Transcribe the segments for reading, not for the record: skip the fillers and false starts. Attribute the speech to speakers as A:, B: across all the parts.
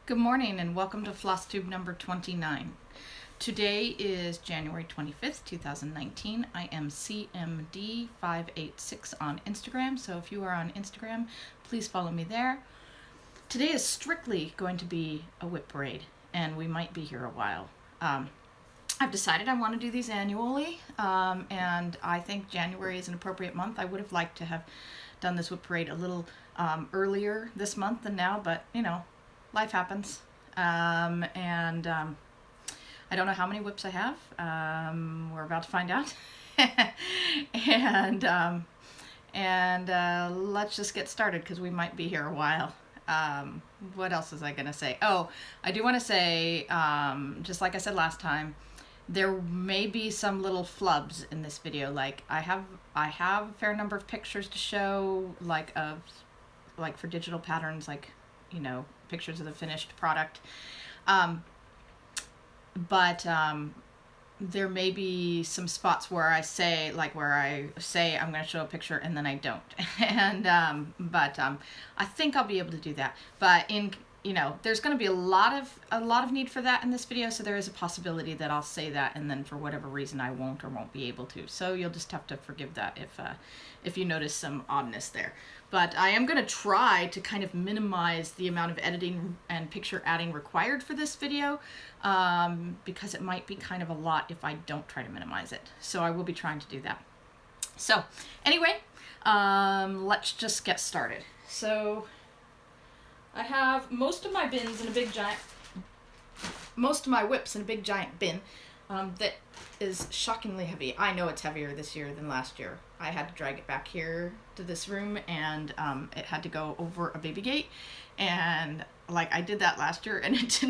A: Good morning and welcome to FlossTube number 29. Today is January 25th, 2019. I am CMD586 on Instagram, so if you are on Instagram, please follow me there. Today is strictly going to be a WIP parade, and we might be here a while. I've decided I want to do these annually, and I think January is an appropriate month. I would have liked to have done this WIP parade a little earlier this month than now, but you know, life happens. I don't know how many WIPs I have. We're about to find out. Let's just get started because we might be here a while. What else was I going to say? Oh, I do want to say, just like I said last time, there may be some little flubs in this video. Like I have a fair number of pictures to show, like for digital patterns, like, you know, pictures of the finished product. But there may be some spots where I say I'm going to show a picture and then I don't. But I think I'll be able to do that. But there's going to be a lot of need for that in this video, so there is a possibility that I'll say that and then for whatever reason I won't be able to. So you'll just have to forgive that if you notice some oddness there. But I am going to try to kind of minimize the amount of editing and picture adding required for this video, because it might be kind of a lot if I don't try to minimize it. So I will be trying to do that. So anyway, let's just get started. So I have most of my WIPs in a big giant bin that is shockingly heavy. I know it's heavier this year than last year. I had to drag it back here to this room, and it had to go over a baby gate, and like I did that last year and it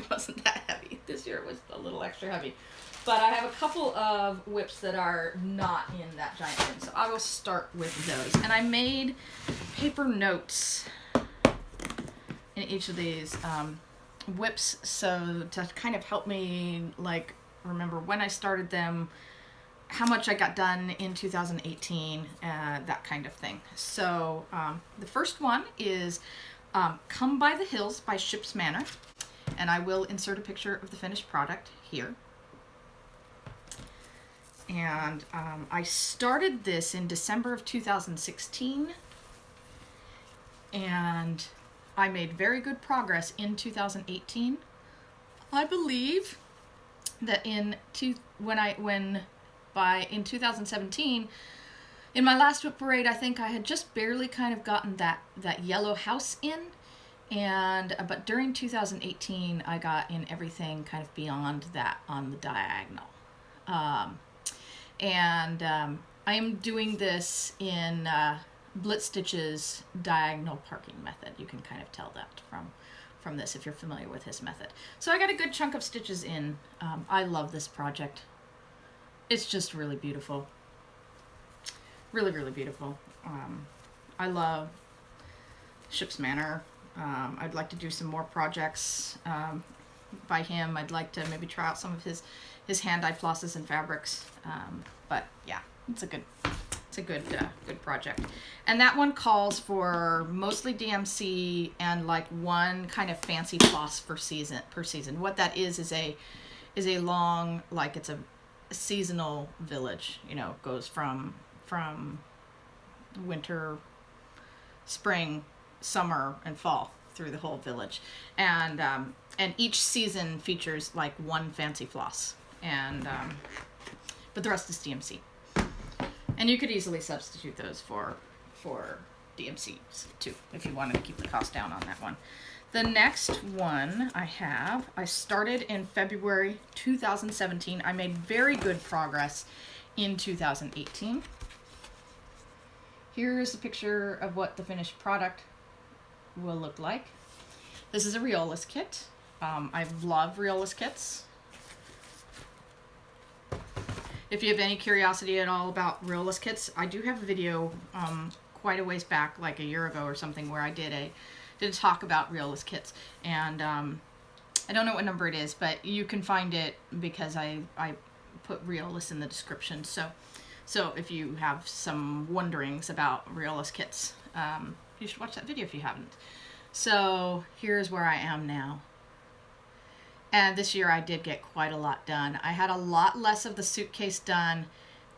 A: wasn't that heavy. This year it was a little extra heavy. But I have a couple of WIPs that are not in that giant bin, so I will start with those. And I made paper notes in each of these WIPs, so to kind of help me like remember when I started them, how much I got done in 2018, that kind of thing. So the first one is Come by the Hills by Ship's Manor, and I will insert a picture of the finished product here. And I started this in December of 2016, and I made very good progress in 2018. I believe that in 2017, in my last WIP parade, I think I had just barely kind of gotten that yellow house in, but during 2018, I got in everything kind of beyond that on the diagonal. I am doing this in Blitz Stitch's diagonal parking method. You can kind of tell that from this if you're familiar with his method. So I got a good chunk of stitches in. I love this project. It's just really beautiful. Really, really beautiful. I love Ship's Manor. I'd like to do some more projects by him. I'd like to maybe try out some of his hand-dyed flosses and fabrics. But yeah, it's a good project. And that one calls for mostly DMC and like one kind of fancy floss per season. What that is a long, like it's a seasonal village, you know, goes from winter, spring, summer, and fall through the whole village. And each season features like one fancy floss, but the rest is DMC. And you could easily substitute those for DMCs too, if you wanted to keep the cost down on that one. The next one I started in February 2017. I made very good progress in 2018. Here's a picture of what the finished product will look like. This is a Riolis kit. I love Riolis kits. If you have any curiosity at all about Riolis kits, I do have a video quite a ways back, like a year ago or something, where I did a talk about Riolis kits. And I don't know what number it is, but you can find it because I put Riolis in the description. So if you have some wonderings about Riolis kits, you should watch that video if you haven't. So here's where I am now. And this year I did get quite a lot done. I had a lot less of the suitcase done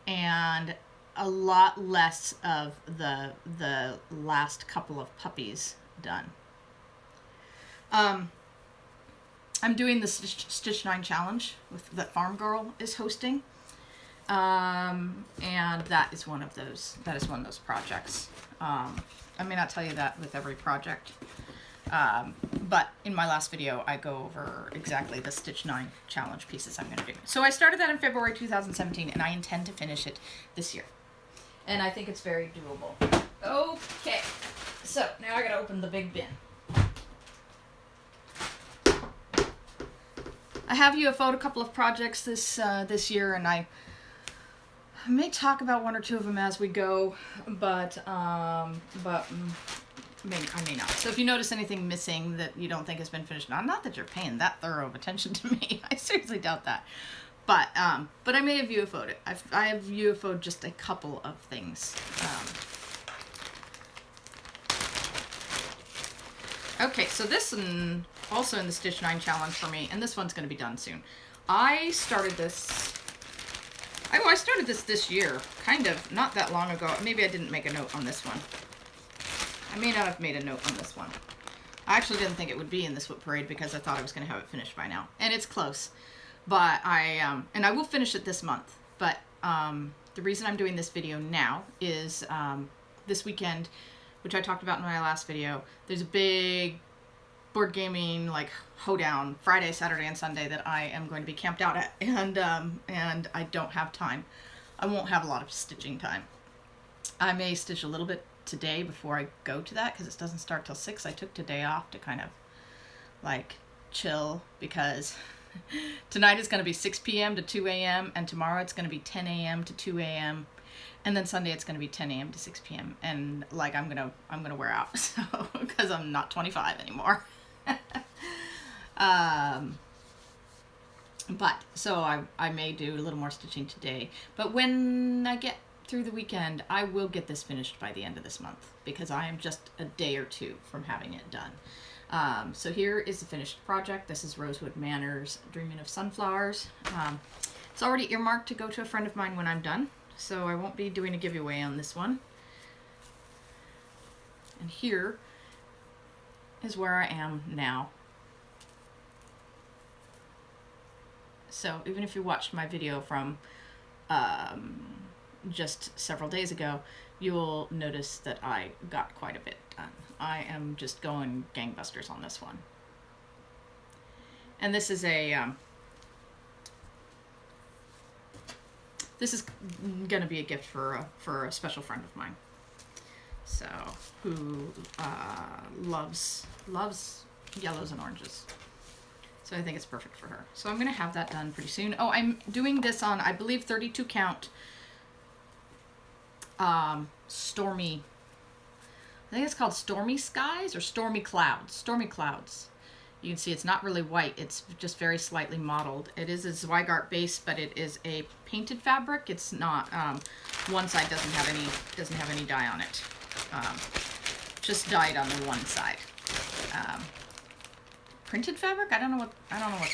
A: and a lot less of the last couple of puppies done. I'm doing the Stitch 9 challenge that Farm Girl is hosting. And that is one of those projects. I may not tell you that with every project. But in my last video, I go over exactly the Stitch 9 challenge pieces I'm going to do. So I started that in February 2017, and I intend to finish it this year. And I think it's very doable. Okay, so now I got to open the big bin. I have UFO'd a couple of projects this year, and I may talk about one or two of them as we go, but I may not. So if you notice anything missing that you don't think has been finished, not that you're paying that thorough of attention to me, I seriously doubt that. But I may have UFO'd it. I have UFO'd just a couple of things. Okay, so this one also in the Stitch 9 challenge for me, and this one's going to be done soon. I started this. I started this year, kind of, not that long ago. Maybe I didn't make a note on this one. I may not have made a note on this one. I actually didn't think it would be in this WIP Parade because I thought I was going to have it finished by now. And it's close. But I will finish it this month. But the reason I'm doing this video now is this weekend, which I talked about in my last video, there's a big board gaming like hoedown Friday, Saturday, and Sunday that I am going to be camped out at, and I don't have time. I won't have a lot of stitching time. I may stitch a little bit today before I go to that because it doesn't start till 6. I took today off to kind of like chill because tonight is going to be 6 p.m. to 2 a.m. and tomorrow it's going to be 10 a.m. to 2 a.m. and then Sunday it's going to be 10 a.m. to 6 p.m. and like I'm gonna wear out, so because I'm not 25 anymore. But so I may do a little more stitching today, but when I get through the weekend I will get this finished by the end of this month because I am just a day or two from having it done. So here is the finished project. This is Rosewood Manor's Dreaming of Sunflowers. It's already earmarked to go to a friend of mine when I'm done, so I won't be doing a giveaway on this one. And here is where I am now. So even if you watched my video from just several days ago, you'll notice that I got quite a bit done. I am just going gangbusters on this one. And this is gonna be a gift for a special friend of mine. So who loves yellows and oranges. So I think it's perfect for her. So I'm gonna have that done pretty soon. Oh, I'm doing this on, I believe, 32 count stormy, I think it's called Stormy Skies or Stormy Clouds. Stormy Clouds. You can see it's not really white, it's just very slightly mottled. It is a Zweigart base, but it is a painted fabric. It's not, one side doesn't have any dye on it. Just dyed on the one side. Printed fabric? I don't know what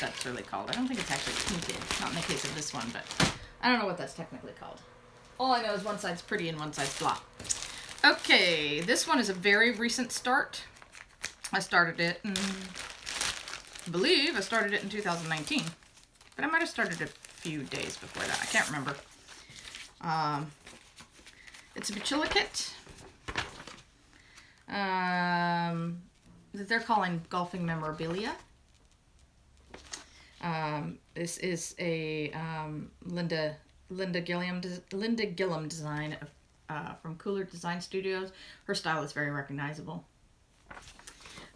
A: that's really called. I don't think it's actually painted. Not in the case of this one, but I don't know what that's technically called. All I know is one side's pretty and one side's blah. Okay, this one is a very recent start. I started it in, I believe I started it in 2019, but I might have started a few days before that. I can't remember. It's a Bachilla kit that they're calling Golfing Memorabilia. This is a Linda Gillum design from Cooler Design Studios. Her style is very recognizable.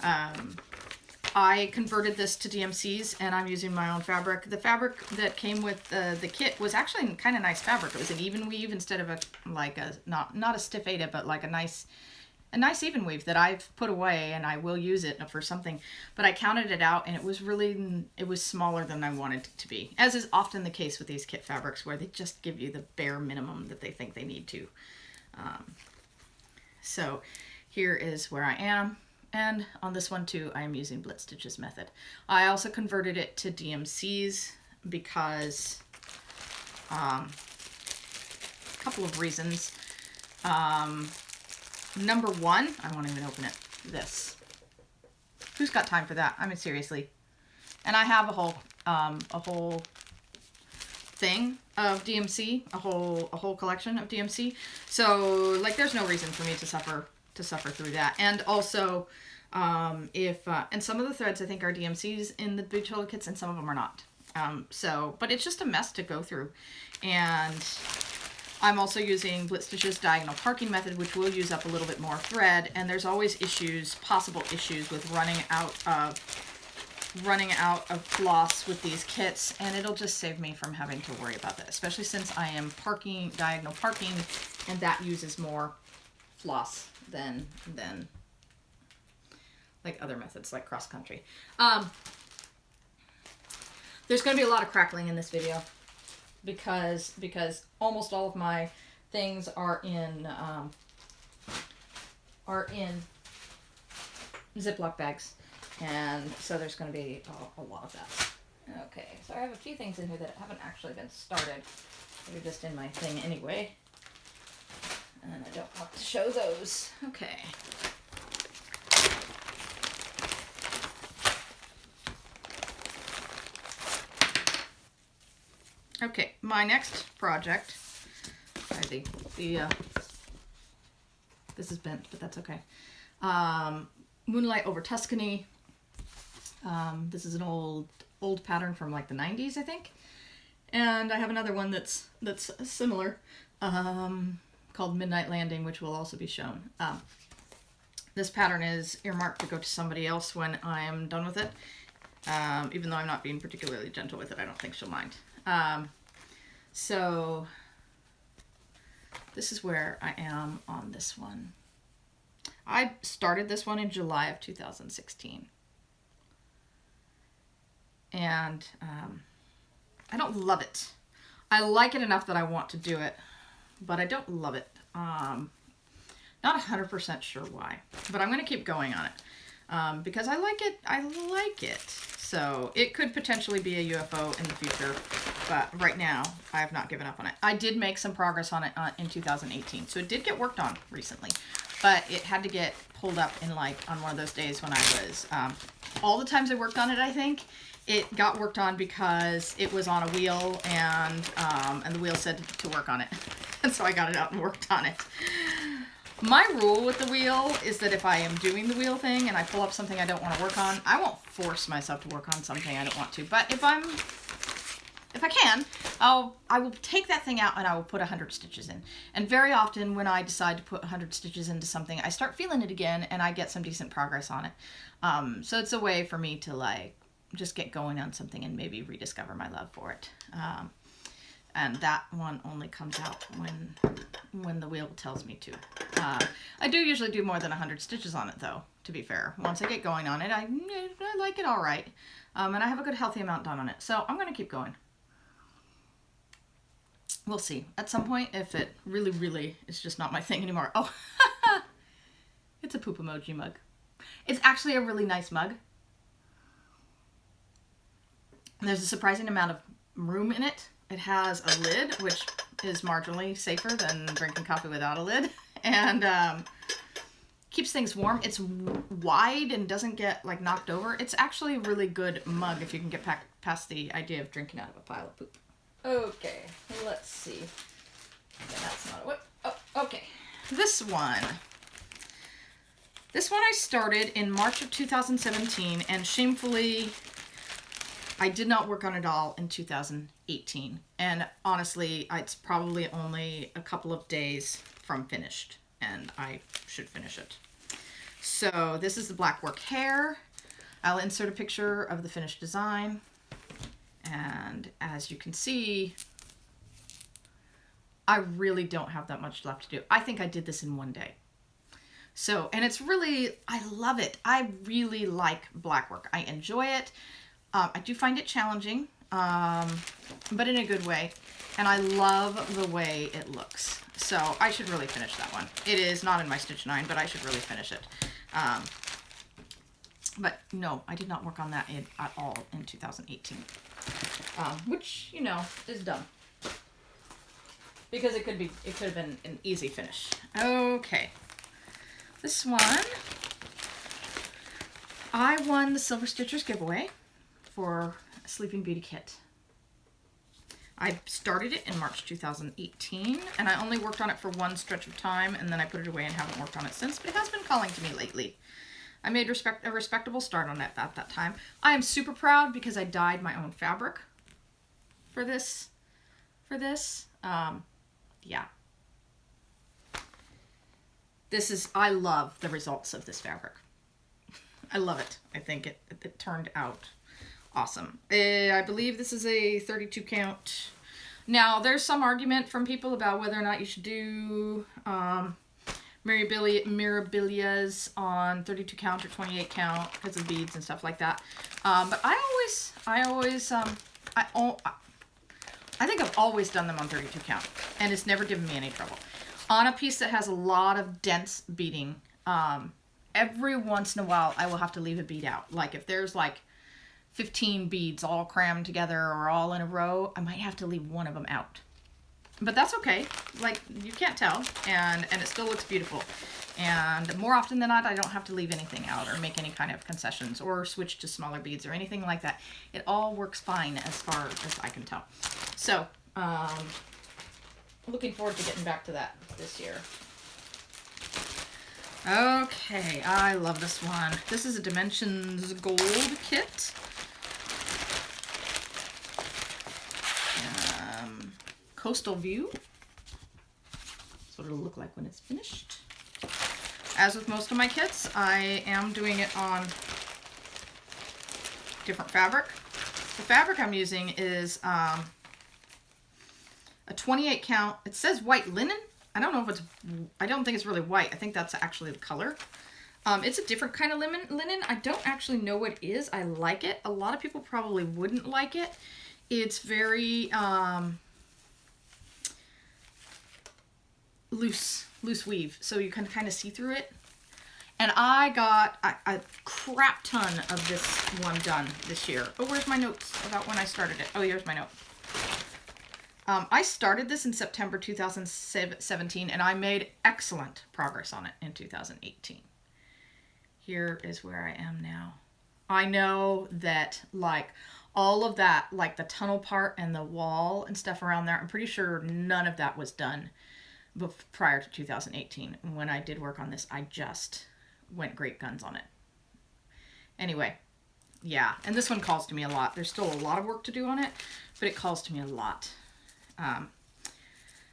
A: I converted this to DMCs and I'm using my own fabric. The fabric that came with the kit was actually kind of nice fabric. It was an even weave instead of not a stiff Aida, but like a nice even weave that I've put away and I will use it for something. But I counted it out and it was smaller than I wanted it to be, as is often the case with these kit fabrics where they just give you the bare minimum that they think they need to. So here is where I am. And on this one too, I am using Blitz Stitches method. I also converted it to DMCs because a couple of reasons. Number one, I won't even open it. This. Who's got time for that? I mean, seriously. And I have a whole thing of DMC, a whole collection of DMC. So like, there's no reason for me to suffer through that. And also, and some of the threads I think are DMCs in the Big kits, and some of them are not. But it's just a mess to go through. And I'm also using Blitz Stitches diagonal parking method, which will use up a little bit more thread. And there's always possible issues with running out of floss with these kits, and it'll just save me from having to worry about that, especially since I am diagonal parking, and that uses more floss than like other methods like cross country. There's going to be a lot of crackling in this video because almost all of my things are in Ziploc bags, and so there's going to be a lot of that. Okay, so I have a few things in here that haven't actually been started. They're just in my thing anyway, and I don't want to show those. Okay. Okay, my next project, this is bent, but that's okay. Moonlight over Tuscany. This is an old pattern from like the 90s, I think. And I have another one that's similar, called Midnight Landing, which will also be shown. This pattern is earmarked to go to somebody else when I am done with it. Even though I'm not being particularly gentle with it, I don't think she'll mind. So this is where I am on this one. I started this one in July of 2016. And I don't love it. I like it enough that I want to do it, but I don't love it. Not 100% sure why, but I'm going to keep going on it because I like it. I like it. So it could potentially be a UFO in the future, but right now I have not given up on it. I did make some progress on it in 2018, so it did get worked on recently, but it had to get pulled up in like on one of those days when I was, all the times I worked on it, I think, it got worked on because it was on a wheel and the wheel said to work on it. And so I got it out and worked on it. My rule with the wheel is that if I am doing the wheel thing and I pull up something I don't want to work on, I won't force myself to work on something I don't want to. But if I can, I will take that thing out and I will put 100 stitches in. And very often when I decide to put 100 stitches into something, I start feeling it again and I get some decent progress on it. So it's a way for me to like just get going on something and maybe rediscover my love for it. And that one only comes out when the wheel tells me to. I do usually do more than 100 stitches on it though, to be fair. Once I get going on it, I like it all right. And I have a good healthy amount done on it. So I'm going to keep going. We'll see. At some point, if it really is just not my thing anymore. Oh, it's a poop emoji mug. It's actually a really nice mug. There's a surprising amount of room in it. It has a lid, which is marginally safer than drinking coffee without a lid, and keeps things warm. It's wide and doesn't get like knocked over. It's actually a really good mug if you can get past the idea of drinking out of a pile of poop. Okay, let's see. Okay, that's not a whip. Oh, okay. This one I started in March of 2017, and shamefully, I did not work on it all in 2018. And honestly, it's probably only a couple of days from finished, and I should finish it. So this is the black work hair. I'll insert a picture of the finished design. And as you can see, I really don't have that much left to do. I think I did this in one day. So, and it's really, I love it. I really like black work. I enjoy it. I do find it challenging, but in a good way. And I love the way it looks. So I should really finish that one. It is not in my Stitch 9, but I should really finish it. But no, I did not work on that at all in 2018. Which, you know, is dumb. Because it could have been an easy finish. Okay. This one, I won the Silver Stitchers giveaway for a Sleeping Beauty kit. I started it in March 2018, and I only worked on it for one stretch of time, and then I put it away and haven't worked on it since, but it has been calling to me lately. I made a respectable start on it at that time. I am super proud because I dyed my own fabric for this. Yeah. I love the results of this fabric. I love it. I think it turned out awesome. I believe this is a 32 count. Now, there's some argument from people about whether or not you should do Memorabilias on 32 count or 28 count because of beads and stuff like that. But I think I've always done them on 32 count, and it's never given me any trouble. On a piece that has a lot of dense beading, every once in a while I will have to leave a bead out. Like if there's like 15 beads all crammed together or all in a row, I might have to leave one of them out. But that's okay. Like, you can't tell, and it still looks beautiful. And more often than not, I don't have to leave anything out or make any kind of concessions or switch to smaller beads or anything like that. It all works fine as far as I can tell. So, looking forward to getting back to that this year. Okay, I love this one. This is a Dimensions Gold kit. Coastal View. That's what it'll look like when it's finished. As with most of my kits, I am doing it on different fabric. The fabric I'm using is a 28 count. It says white linen. I don't know if it's, I don't think it's really white. I think that's actually the color. It's a different kind of linen. I don't actually know what it is. I like it. A lot of people probably wouldn't like it. It's very loose weave, so you can kind of see through it. And I got a crap ton of this one done this year. Oh, where's my notes about when I started it? Oh, here's my note. I started this in September 2017, and I made excellent progress on it in 2018. Here is where I am now. I know that, like, all of that, like the tunnel part and the wall and stuff around there, I'm pretty sure none of that was done prior to 2018. When I did work on this, I just went great guns on it. Anyway, yeah, and this one calls to me a lot. There's still a lot of work to do on it, but it calls to me a lot.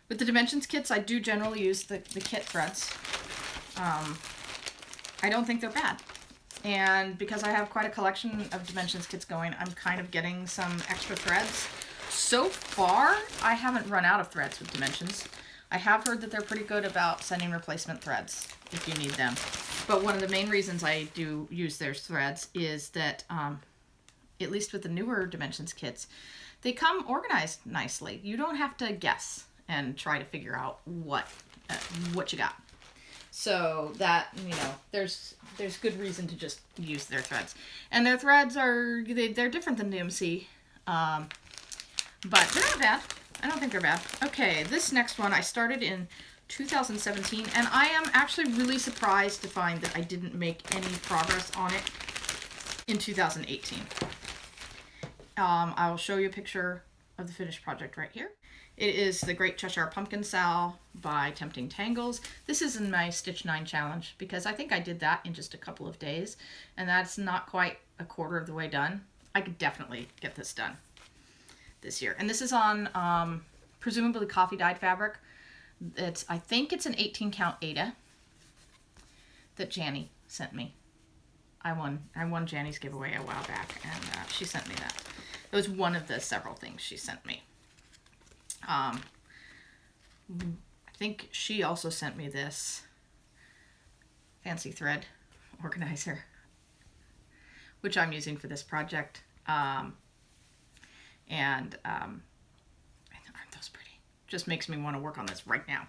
A: With the Dimensions kits, I do generally use the kit threads. I don't think they're bad. And because I have quite a collection of Dimensions kits going, I'm kind of getting some extra threads. So far, I haven't run out of threads with Dimensions. I have heard that they're pretty good about sending replacement threads if you need them. But one of the main reasons I do use their threads is that, at least with the newer Dimensions kits, they come organized nicely. You don't have to guess and try to figure out what you got. So that, you know, there's good reason to just use their threads. And their threads are, they're different than DMC, but they're not bad. I don't think they're bad. Okay, this next one I started in 2017, and I am actually really surprised to find that I didn't make any progress on it in 2018. I will show you a picture of the finished project right here. It is the Great Cheshire Pumpkin Sow by Tempting Tangles. This is in my Stitch 9 challenge because I think I did that in just a couple of days, and that's not quite a quarter of the way done. I could definitely get this done this year. And this is on presumably coffee dyed fabric. I think it's an 18 count Ada that Janny sent me. I won Janny's giveaway a while back, and she sent me that. It was one of the several things she sent me. I think she also sent me this fancy thread organizer, which I'm using for this project. Aren't those pretty? Just makes me want to work on this right now.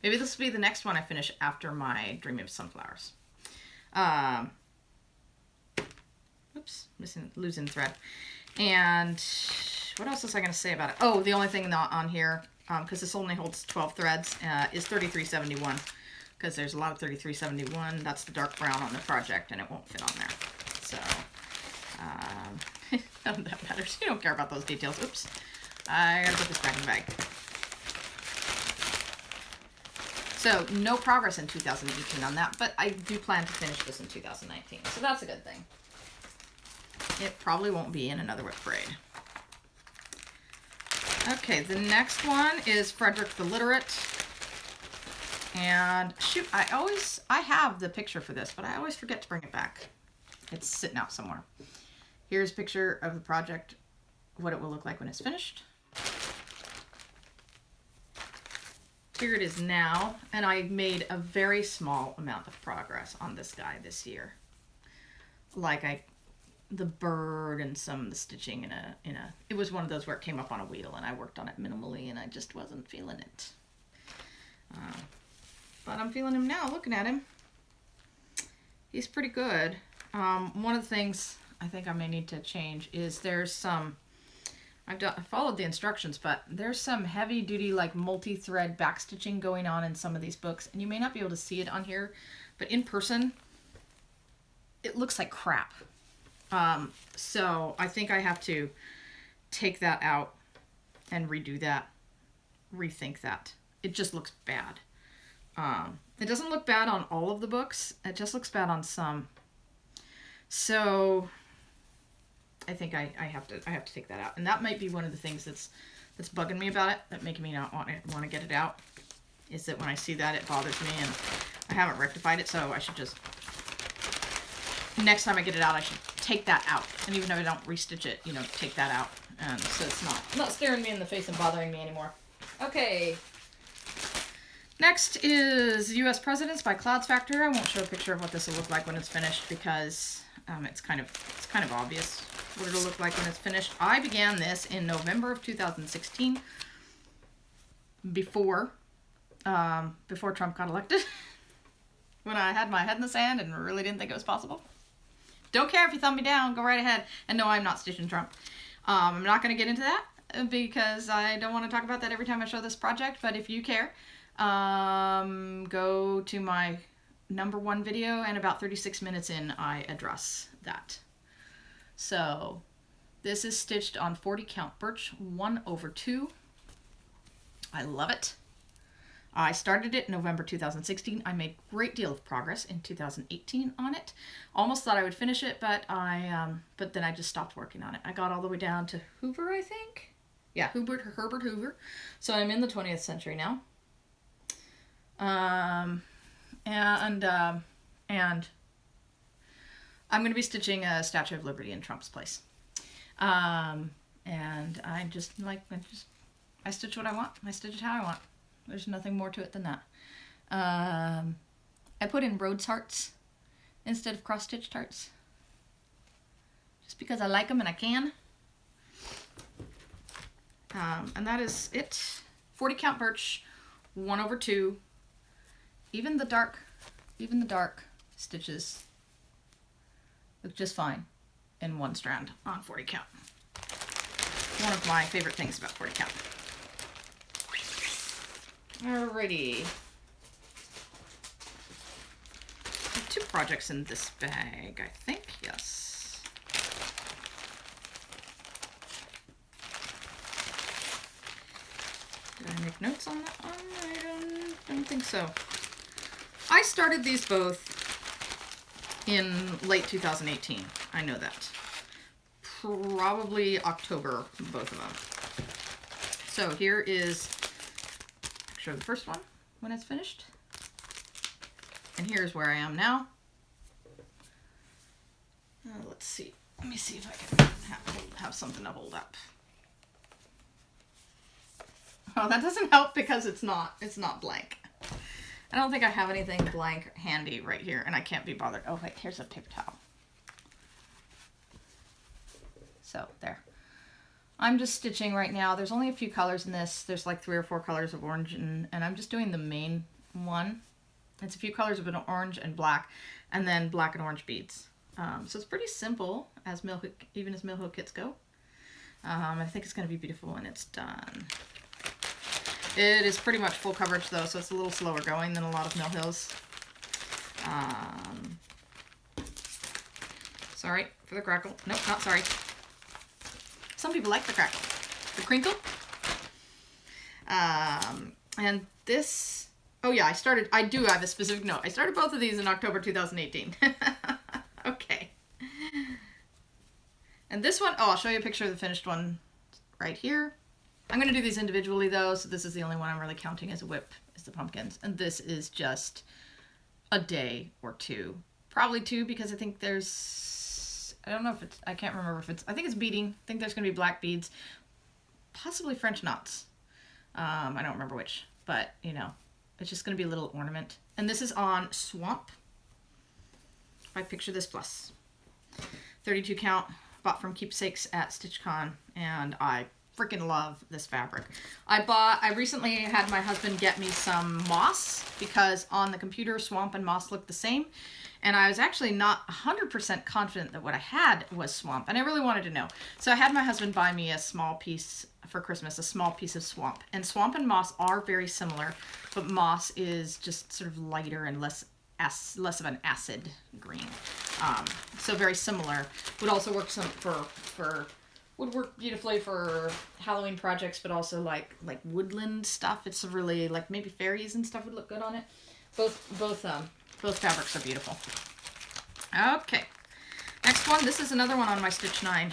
A: Maybe this will be the next one I finish after my Dream of Sunflowers. oops, losing thread. And what else was I going to say about it? Oh, the only thing not on here, because this only holds 12 threads, is 3371. Because there's a lot of 3371. That's the dark brown on the project, and it won't fit on there. So, none of that matters. You don't care about those details. Oops. I gotta put this back in the bag. So, no progress in 2018 on that, but I do plan to finish this in 2019. So that's a good thing. It probably won't be in another WIP Parade. Okay, the next one is Frederick the Literate. And shoot, I have the picture for this, but I always forget to bring it back. It's sitting out somewhere. Here's a picture of the project, what it will look like when it's finished. Here it is now, and I made a very small amount of progress on this guy this year. Like the bird and some of the stitching it was one of those where it came up on a wheel, and I worked on it minimally, and I just wasn't feeling it. But I'm feeling him now, looking at him. He's pretty good. One of the things I think I may need to change is there's some, I followed the instructions, but there's some heavy duty like multi-thread backstitching going on in some of these books, and you may not be able to see it on here, but in person, it looks like crap. So I think I have to take that out and redo that, rethink that. It just looks bad. It doesn't look bad on all of the books. It just looks bad on some. So I think I have to take that out. And that might be one of the things that's bugging me about it, that making me not want to get it out, is that when I see that, it bothers me, and I haven't rectified it, so I should just, next time I get it out, I should take that out. And even if I don't restitch it, take that out. And so it's not staring me in the face and bothering me anymore. Okay. Next is U.S. Presidents by Clouds Factor. I won't show a picture of what this will look like when it's finished because it's kind of obvious what it'll look like when it's finished. I began this in November of 2016, before Trump got elected, when I had my head in the sand and really didn't think it was possible. Don't care if you thumb me down, go right ahead. And no, I'm not stitching Trump. I'm not going to get into that because I don't want to talk about that every time I show this project, but if you care, go to my #1 video, and about 36 minutes in, I address that. So this is stitched on 40 count birch 1/2. I love it. I started it in November 2016. I made a great deal of progress in 2018 on it. Almost thought I would finish it, but then I just stopped working on it. I got all the way down to Hoover, I think. Yeah, Herbert Hoover. So I'm in the 20th century now. And I'm going to be stitching a Statue of Liberty in Trump's place. And I stitch what I want. I stitch it how I want. There's nothing more to it than that. I put in rhodes hearts instead of cross-stitched hearts, just because I like them and I can. And that is it. 40 count birch, 1/2. Even the dark stitches look just fine in one strand on 40 count. One of my favorite things about 40 count. Alrighty. 2 projects in this bag, I think. Yes. Did I make notes on that one? I don't think so. I started these both in late 2018. I know that. Probably October, both of them. So here is a picture of the first one when it's finished. And here's where I am now. Let's see. Let me see if I can have something to hold up. Oh, that doesn't help because it's not blank. I don't think I have anything blank handy right here, and I can't be bothered. Oh, wait, here's a paper towel. So, there. I'm just stitching right now. There's only a few colors in this. There's like 3 or 4 colors of orange, and I'm just doing the main one. It's a few colors of an orange and black, and then black and orange beads. So it's pretty simple as even as mill hook kits go. I think it's going to be beautiful when it's done. It is pretty much full coverage though, so it's a little slower going than a lot of mill hills. Sorry for the crackle. Nope, not sorry. Some people like the crackle. The crinkle. And this, oh yeah, I do have a specific note. I started both of these in October 2018. Okay. And this one, oh, I'll show you a picture of the finished one right here. I'm going to do these individually though, so this is the only one I'm really counting as a WIP, is the pumpkins. And this is just a day or two. Probably two, because I think there's, I don't know if it's, I can't remember if it's, I think it's beading. I think there's going to be black beads. Possibly French knots. I don't remember which, but you know, it's just going to be a little ornament. And this is on Swamp by Picture This Plus. 32 count, bought from Keepsakes at StitchCon, and I freaking love this fabric. I recently had my husband get me some moss, because on the computer Swamp and moss look the same, and I was actually not 100% confident that what I had was Swamp, and I really wanted to know. So I had my husband buy me a small piece for Christmas, a small piece of Swamp. And Swamp and moss are very similar, but moss is just sort of lighter and less of an acid green. So very similar. Would also work would work beautifully for Halloween projects, but also like woodland stuff. It's really like maybe fairies and stuff would look good on it. Both fabrics are beautiful. Okay, next one. This is another one on my Stitch 9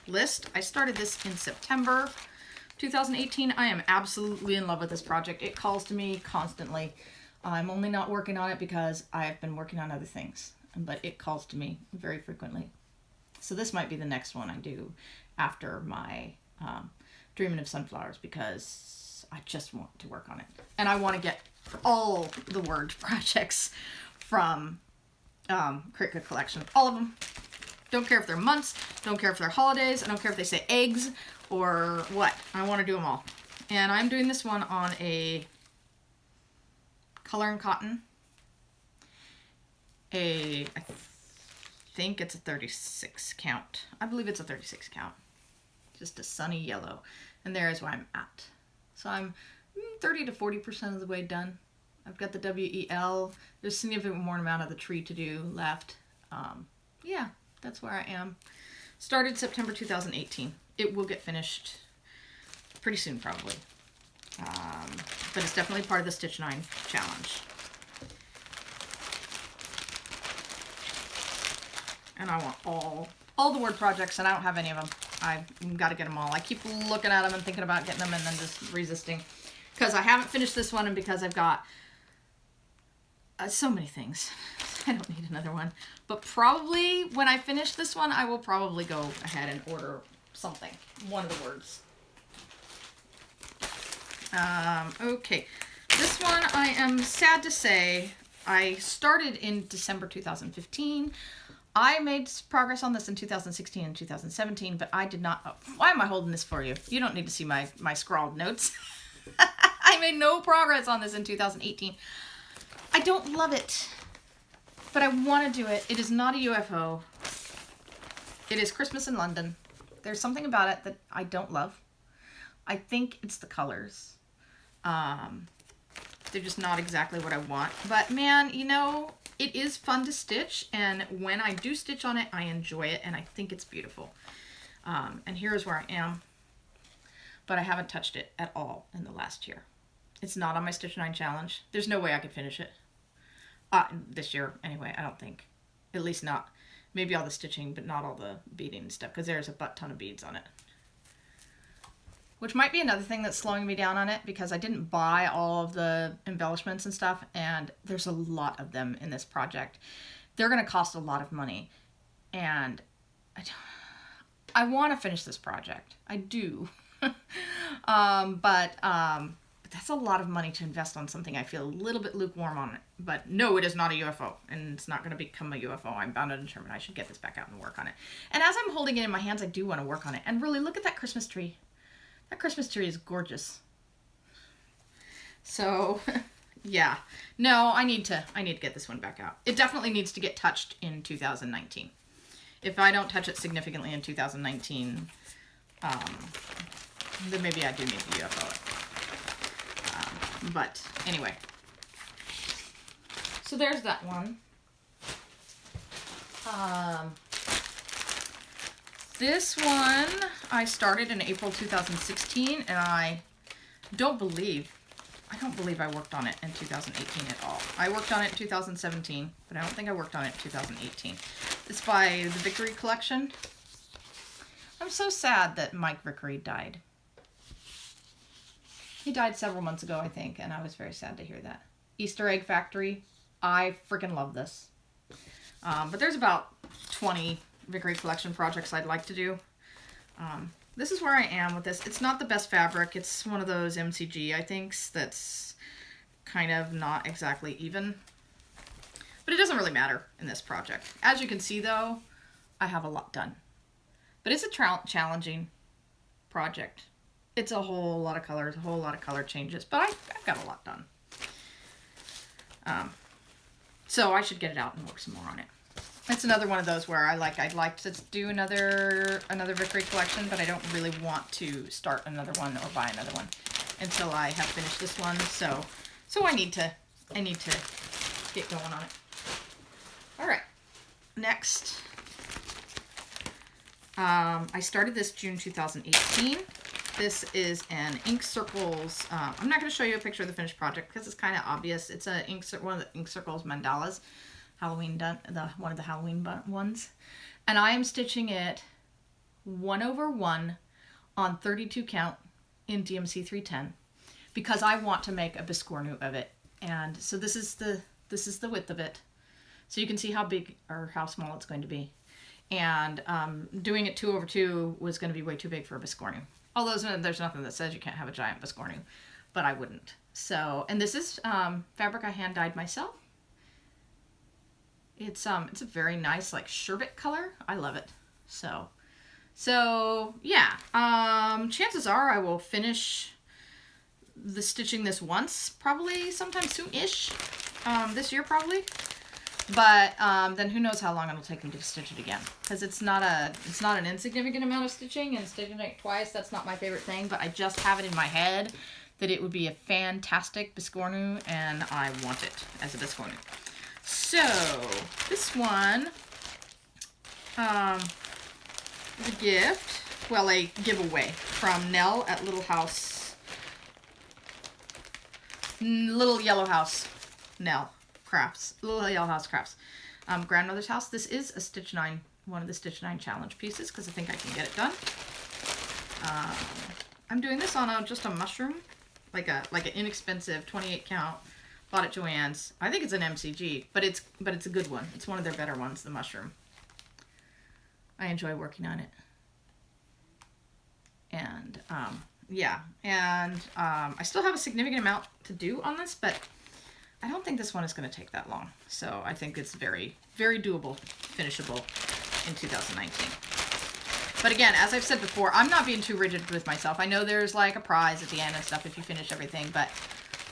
A: list. I started this in September 2018. I am absolutely in love with this project. It calls to me constantly. I'm only not working on it because I've been working on other things, but it calls to me very frequently. So this might be the next one I do after my Dreaming of Sunflowers, because I just want to work on it. And I want to get all the word projects from Create Good Collection. All of them. Don't care if they're months, don't care if they're holidays, I don't care if they say eggs or what. I want to do them all. And I'm doing this one on a Color and Cotton. I think it's a 36 count. I believe it's a 36 count. Just a sunny yellow. And there is where I'm at. So I'm 30 to 40% of the way done. I've got the WEL. There's a significant more amount of the tree to do left. Yeah, that's where I am. Started September 2018. It will get finished pretty soon, probably. But it's definitely part of the Stitch 9 challenge. And I want all the word projects, and I don't have any of them. I've got to get them all. I keep looking at them and thinking about getting them and then just resisting. Because I haven't finished this one, and because I've got so many things. I don't need another one. But probably when I finish this one, I will probably go ahead and order something. One of the words. Okay. This one, I am sad to say, I started in December 2015. I made progress on this in 2016 and 2017, but I did not... Oh, why am I holding this for you? You don't need to see my scrawled notes. I made no progress on this in 2018. I don't love it, but I want to do it. It is not a UFO. It is Christmas in London. There's something about it that I don't love. I think it's the colors. They're just not exactly what I want. But man, you know, it is fun to stitch, and when I do stitch on it, I enjoy it, and I think it's beautiful. And here's where I am. But I haven't touched it at all in the last year. It's not on my Stitch 9 challenge. There's no way I could finish it. This year, anyway, I don't think. At least not. Maybe all the stitching, but not all the beading and stuff, because there's a butt ton of beads on it. Which might be another thing that's slowing me down on it, because I didn't buy all of the embellishments and stuff, and there's a lot of them in this project. They're going to cost a lot of money, and I want to finish this project. I do. But that's a lot of money to invest on something I feel a little bit lukewarm on it. But no, it is not a UFO, and it's not going to become a UFO. I'm bound and determined I should get this back out and work on it. And as I'm holding it in my hands, I do want to work on it. And really, look at that Christmas tree. That Christmas tree is gorgeous. So, Yeah. No, I need to get this one back out. It definitely needs to get touched in 2019. If I don't touch it significantly in 2019, then maybe I do need to UFO it. But anyway. So there's that one. This one I started in April 2016, and I don't believe I worked on it in 2018 at all. I worked on it in 2017, but I don't think I worked on it in 2018. It's by the Victory Collection. I'm so sad that Mike Vickery died. He died several months ago, I think, and I was very sad to hear that. Easter Egg Factory. I freaking love this. But there's about 20 Victory Collection projects I'd like to do. This is where I am with this. It's not the best fabric. It's one of those MCG, I think, that's kind of not exactly even. But it doesn't really matter in this project. As you can see, though, I have a lot done. But it's a challenging project. It's a whole lot of colors, a whole lot of color changes. But I've got a lot done. So I should get it out and work some more on it. It's another one of those where I'd like to do another Victory Collection, but I don't really want to start another one or buy another one until I have finished this one. So I need to get going on it. All right, next, I started this June 2018. This is an Ink Circles. I'm not going to show you a picture of the finished project because it's kind of obvious. It's one of the Ink Circles mandalas. Halloween one of the Halloween ones, and I am stitching it 1/1 on 32 count in DMC 310 because I want to make a biscornu of it. And so this is the width of it, so you can see how big or how small it's going to be. And doing it 2/2 was going to be way too big for a biscornu. Although there's nothing that says you can't have a giant biscornu, but I wouldn't. So, and this is fabric I hand dyed myself. It's a very nice, like, sherbet color. I love it. So yeah. Chances are I will finish the stitching this once, probably sometime soon-ish. This year probably. But then who knows how long it'll take me to stitch it again? Because it's not an insignificant amount of stitching, and stitching it twice, that's not my favorite thing. But I just have it in my head that it would be a fantastic biscornu, and I want it as a biscornu. So, this one is a gift, well, a giveaway from Nell at Little Yellow House, Nell Crafts, Little Yellow House Crafts, grandmother's house. This is a Stitch 9, one of the Stitch 9 challenge pieces, because I think I can get it done. I'm doing this on just a mushroom, like an inexpensive 28 count. Bought at Joann's. I think it's an MCG, but it's a good one. It's one of their better ones, the mushroom. I enjoy working on it. And yeah, and I still have a significant amount to do on this, but I don't think this one is going to take that long. So I think it's very, very doable, finishable in 2019. But again, as I've said before, I'm not being too rigid with myself. I know there's like a prize at the end and stuff if you finish everything, but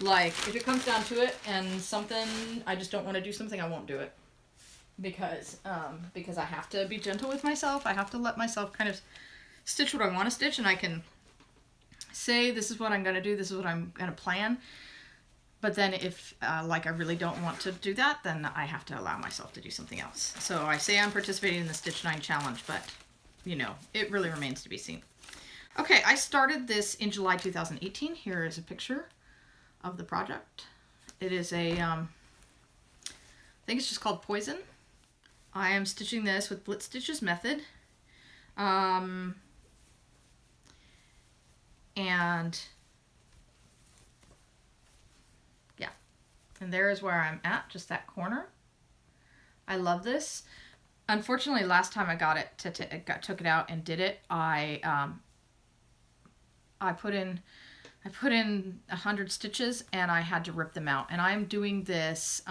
A: like, if it comes down to it and I just don't want to do something, I won't do it. Because I have to be gentle with myself. I have to let myself kind of stitch what I want to stitch, and I can say, this is what I'm going to do, this is what I'm going to plan. But then if, I really don't want to do that, then I have to allow myself to do something else. So I say I'm participating in the Stitch 9 challenge, but, it really remains to be seen. Okay, I started this in July 2018. Here is a picture of the project. It is I think it's just called Poison. I am stitching this with Blitz Stitches method. And yeah, and there is where I'm at, just that corner. I love this. Unfortunately, last time I got it, took it out and did it, I put in 100 stitches and I had to rip them out. And I'm doing this,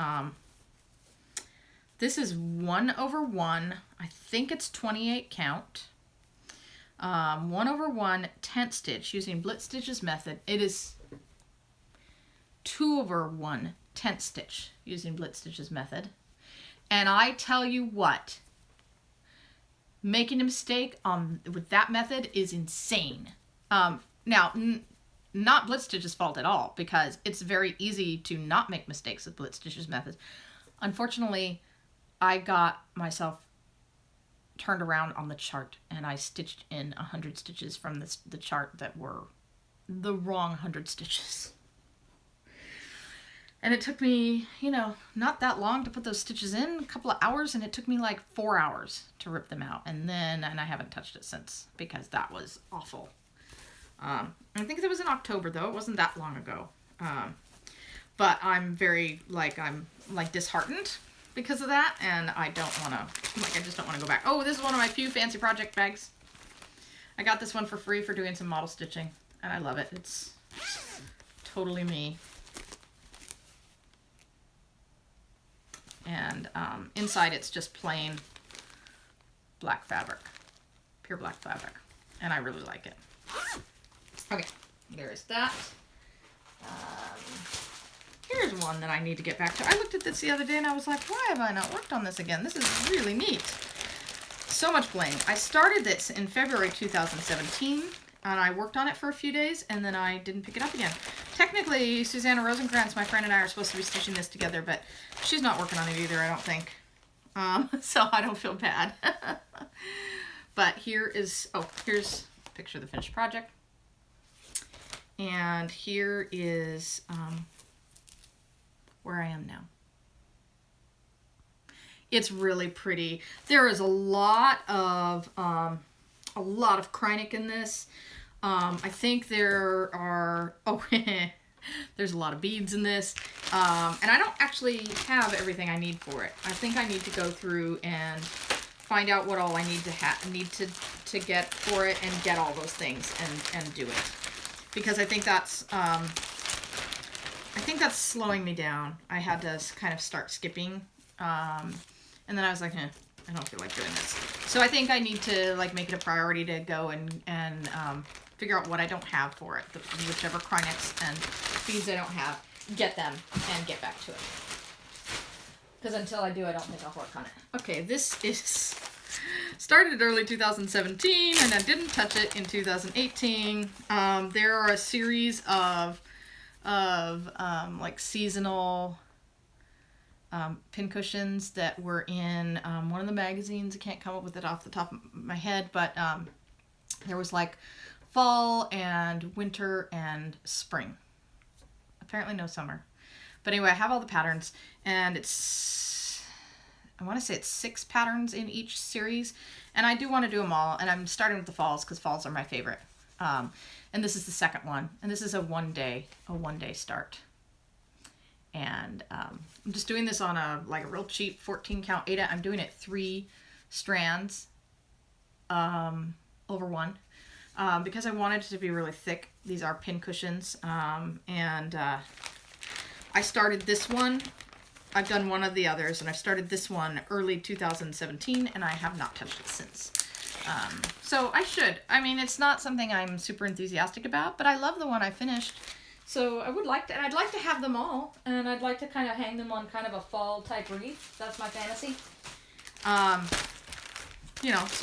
A: this is 1/1, I think it's 28 count, 1/1 tent stitch using Blitz Stitches method. It is 2 over 1 tent stitch using Blitz Stitch's method. And I tell you what, making a mistake with that method is insane. Now, not Blitz Stitch's fault at all, because it's very easy to not make mistakes with Blitz Stitch's method. Unfortunately, I got myself turned around on the chart, and I stitched in 100 stitches from the chart that were the wrong 100 stitches. And it took me, you know, not that long to put those stitches in, a couple of hours, and it took me like 4 hours to rip them out. And I haven't touched it since, because that was awful. I think it was in October, though. It wasn't that long ago. But I'm very, I'm disheartened because of that, and I don't want to, I just don't want to go back. Oh, this is one of my few fancy project bags. I got this one for free for doing some model stitching, and I love it. It's totally me. And inside it's just plain black fabric, pure black fabric, and I really like it. Okay, there's that. Here's one that I need to get back to. I looked at this the other day and I was like, why have I not worked on this again? This is really neat. So much bling. I started this in February 2017, and I worked on it for a few days, and then I didn't pick it up again. Technically, Susanna Rosenkrantz, my friend, and I are supposed to be stitching this together, but she's not working on it either, I don't think. So I don't feel bad. But here's a picture of the finished project. And here is where I am now. It's really pretty. There is a lot of Kreinik in this. I think there are, there's a lot of beads in this. And I don't actually have everything I need for it. I think I need to go through and find out what all I need to get for it, and get all those things and do it. Because I think that's slowing me down. I had to kind of start skipping. And then I was like, I don't feel like doing this. So I think I need to make it a priority to go and figure out what I don't have for it. Whichever Kreiniks and beads I don't have, get them and get back to it. Because until I do, I don't think I'll work on it. Okay, this is started early 2017, and I didn't touch it in 2018. There are a series of seasonal pincushions that were in one of the magazines. I can't come up with it off the top of my head, but there was fall and winter and spring. Apparently no summer. But anyway, I have all the patterns, and I want to say it's 6 patterns in each series, and I do want to do them all, and I'm starting with the falls because falls are my favorite. And this is the second one, and this is a one day start. And I'm just doing this on a real cheap 14 count Aida. I'm doing it 3 strands over one because I wanted it to be really thick. These are pin cushions, and I started this one. I've done one of the others, and I started this one early 2017, and I have not touched it since. So I should. I mean, it's not something I'm super enthusiastic about, but I love the one I finished. So I would like to, and I'd like to have them all, and I'd like to kind of hang them on kind of a fall type wreath. That's my fantasy. So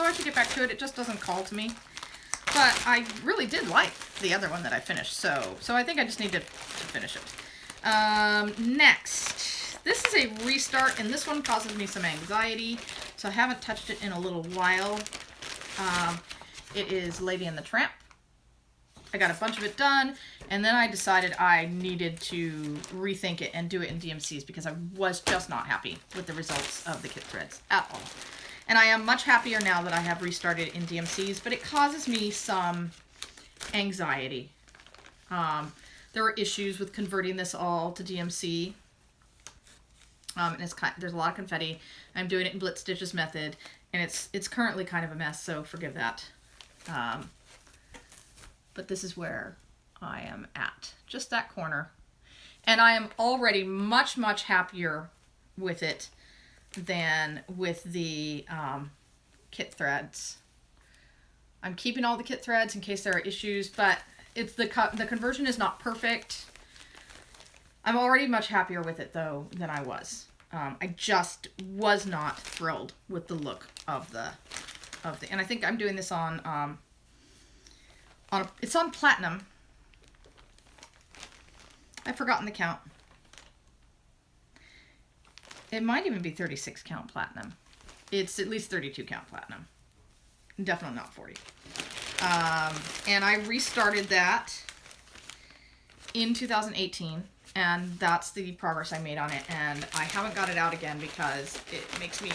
A: I should get back to it. It just doesn't call to me. But I really did like the other one that I finished, so I think I just need to finish it. Next, this is a restart, and this one causes me some anxiety, so I haven't touched it in a little while. It is Lady and the Tramp. I got a bunch of it done, and then I decided I needed to rethink it and do it in DMCs because I was just not happy with the results of the kit threads at all. And I am much happier now that I have restarted in DMCs, but it causes me some anxiety. There are issues with converting this all to DMC. And there's a lot of confetti. I'm doing it in Blitz Stitch's method, and it's currently kind of a mess, so forgive that. But this is where I am at, just that corner. And I am already much, much happier with it than with the kit threads. I'm keeping all the kit threads in case there are issues, but the conversion is not perfect. I'm already much happier with it though than I was. I just was not thrilled with the look of the, and I think I'm doing this on it's on platinum. I've forgotten the count. It might even be 36 count platinum. It's at least 32 count platinum. Definitely not 40. And I restarted that in 2018, and that's the progress I made on it, and I haven't got it out again because it makes me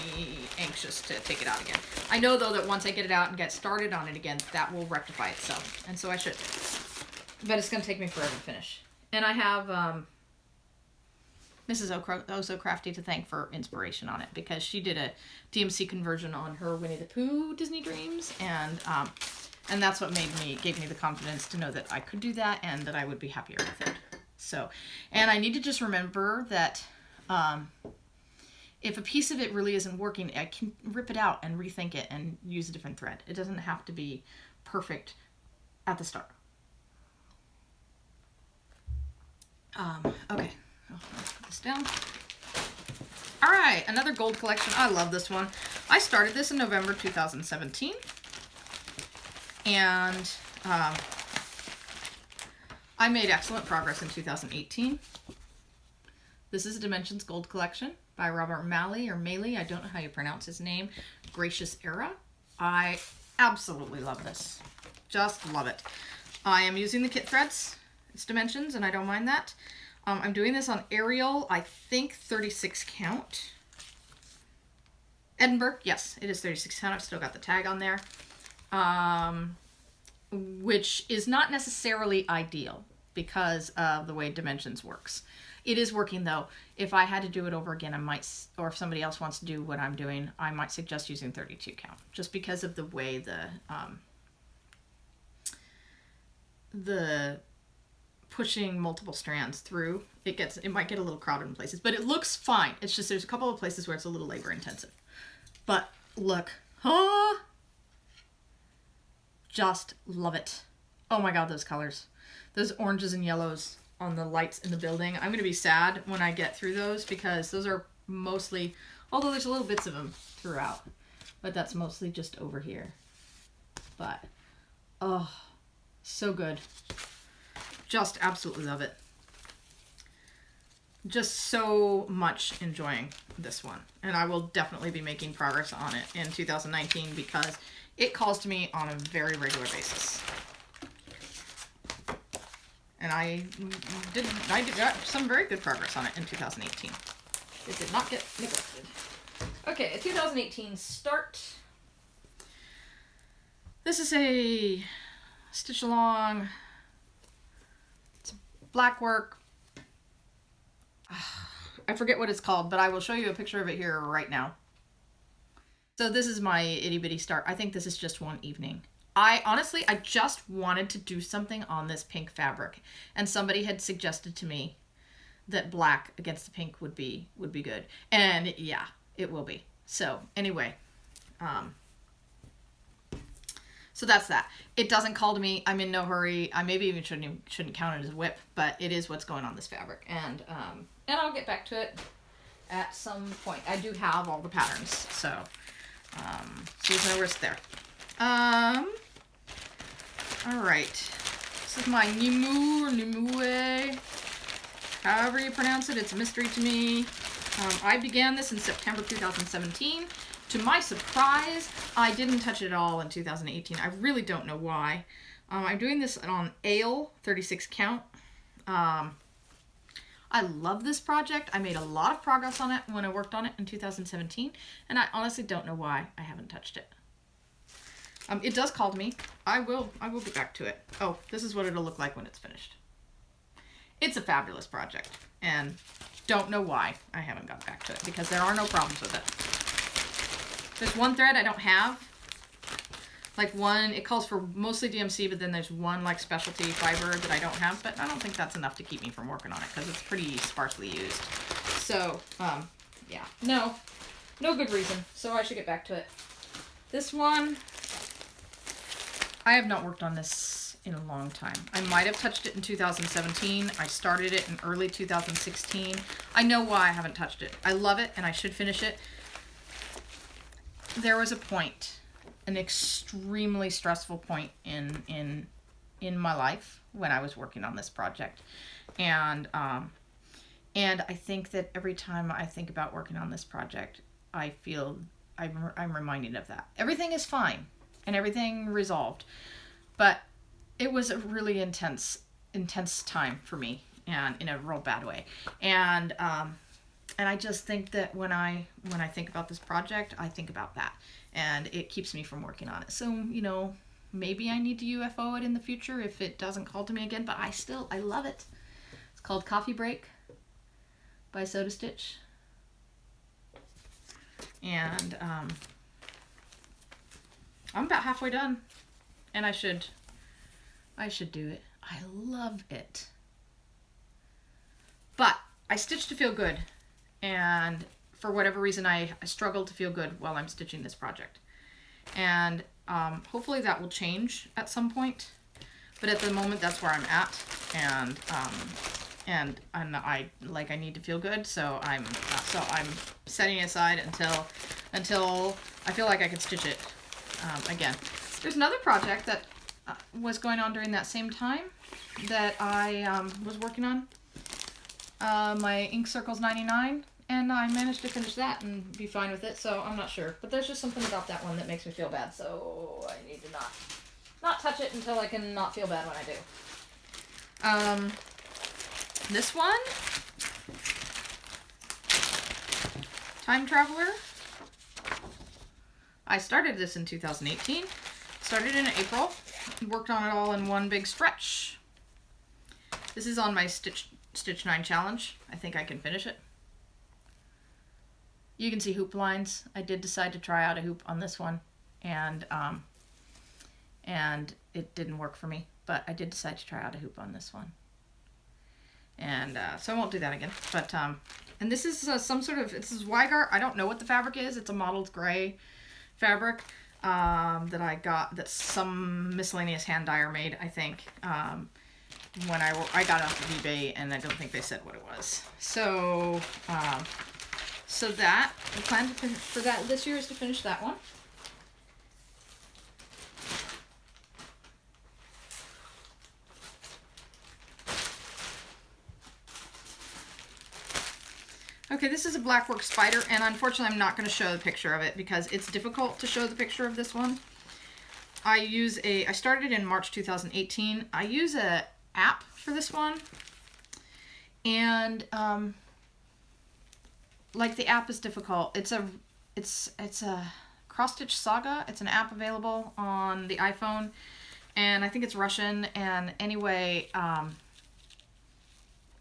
A: anxious to take it out again. I know though that once I get it out and get started on it again, that will rectify itself, and so I should. But it's going to take me forever to finish. And I have Mrs. Oh So Crafty to thank for inspiration on it, because she did a DMC conversion on her Winnie the Pooh Disney Dreams, and that's what gave me the confidence to know that I could do that and that I would be happier with it. So, and I need to just remember that if a piece of it really isn't working, I can rip it out and rethink it and use a different thread. It doesn't have to be perfect at the start. Okay, let's put this down. All right, another gold collection. I love this one. I started this in November 2017, and I made excellent progress in 2018. This is a Dimensions Gold Collection by Robert Malley, or Maley. I don't know how you pronounce his name. Gracious Era. I absolutely love this. Just love it. I am using the kit threads. It's Dimensions, and I don't mind that. I'm doing this on Arial, I think 36 count. Edinburgh, yes, it is 36 count. I've still got the tag on there. Which is not necessarily ideal because of the way Dimensions works. It is working though. If I had to do it over again, I might, or if somebody else wants to do what I'm doing, I might suggest using 32 count, just because of the way the pushing multiple strands through, it might get a little crowded in places, but it looks fine. It's just there's a couple of places where it's a little labor intensive. But look, just love it. Oh my god, those colors. Those oranges and yellows on the lights in the building. I'm going to be sad when I get through those, because those are mostly, although there's little bits of them throughout, but that's mostly just over here. But, oh, so good. Just absolutely love it. Just so much enjoying this one. And I will definitely be making progress on it in 2019 because it calls to me on a very regular basis. And I got some very good progress on it in 2018. It did not get neglected. Okay, a 2018 start. This is a stitch along. It's black work. I forget what it's called, but I will show you a picture of it here right now. So this is my itty bitty start. I think this is just one evening. Honestly, I just wanted to do something on this pink fabric, and somebody had suggested to me that black against the pink would be good. And yeah, it will be. So anyway, so that's that. It doesn't call to me. I'm in no hurry. I maybe even shouldn't count it as a WIP, but it is what's going on this fabric. And I'll get back to it at some point. I do have all the patterns, so there's no risk there. All right. This is my Nimu or Nimue. However you pronounce it, it's a mystery to me. I began this in September 2017. To my surprise, I didn't touch it at all in 2018. I really don't know why. I'm doing this on Ale, 36 count. I love this project. I made a lot of progress on it when I worked on it in 2017, and I honestly don't know why I haven't touched it. It does call to me. I will get back to it. Oh, this is what it'll look like when it's finished. It's a fabulous project, and don't know why I haven't got back to it, because there are no problems with it. There's one thread I don't have. Like one, it calls for mostly DMC, but then there's one like specialty fiber that I don't have, but I don't think that's enough to keep me from working on it because it's pretty sparsely used. So, yeah, no good reason. So I should get back to it. This one, I have not worked on this in a long time. I might have touched it in 2017. I started it in early 2016. I know why I haven't touched it. I love it and I should finish it. There was a point, an extremely stressful point in my life when I was working on this project. And I think that every time I think about working on this project, I feel I'm reminded of that. Everything is fine and everything resolved, but it was a really intense time for me, and in a real bad way. And I just think that when I think about this project, I think about that, and it keeps me from working on it. So, you know, maybe I need to UFO it in the future if it doesn't call to me again, but I love it. It's called Coffee Break by SodaStitch. And I'm about halfway done, and I should do it. I love it. But I stitch to feel good, and for whatever reason I struggle to feel good while I'm stitching this project. And hopefully that will change at some point, but at the moment that's where I'm at, and I need to feel good, so I'm setting it aside until I feel like I can stitch it again. There's another project that was going on during that same time that I was working on, my Ink Circles 99, and I managed to finish that and be fine with it, so I'm not sure. But there's just something about that one that makes me feel bad, so I need to not touch it until I can not feel bad when I do. This one, Time Traveler. I started this in 2018, started in April, worked on it all in one big stretch. This is on my Stitch 9 challenge. I think I can finish it. You can see hoop lines. I did decide to try out a hoop on this one, and it didn't work for me, but I did decide to try out a hoop on this one. And so I won't do that again. But and this is some sort of, this is Weigart. I don't know what the fabric is. It's a mottled gray fabric that I got, that some miscellaneous hand dyer made, I think, when I got it off of eBay, and I don't think they said what it was. So so that the plan for that this year is to finish that one. Okay, this is a Blackwork spider, and unfortunately I'm not going to show the picture of it because it's difficult to show the picture of this one. I started in March 2018. I use a app for this one, and like, the app is difficult. It's a CrossStitch Saga. It's an app available on the iPhone, and I think it's Russian. And anyway,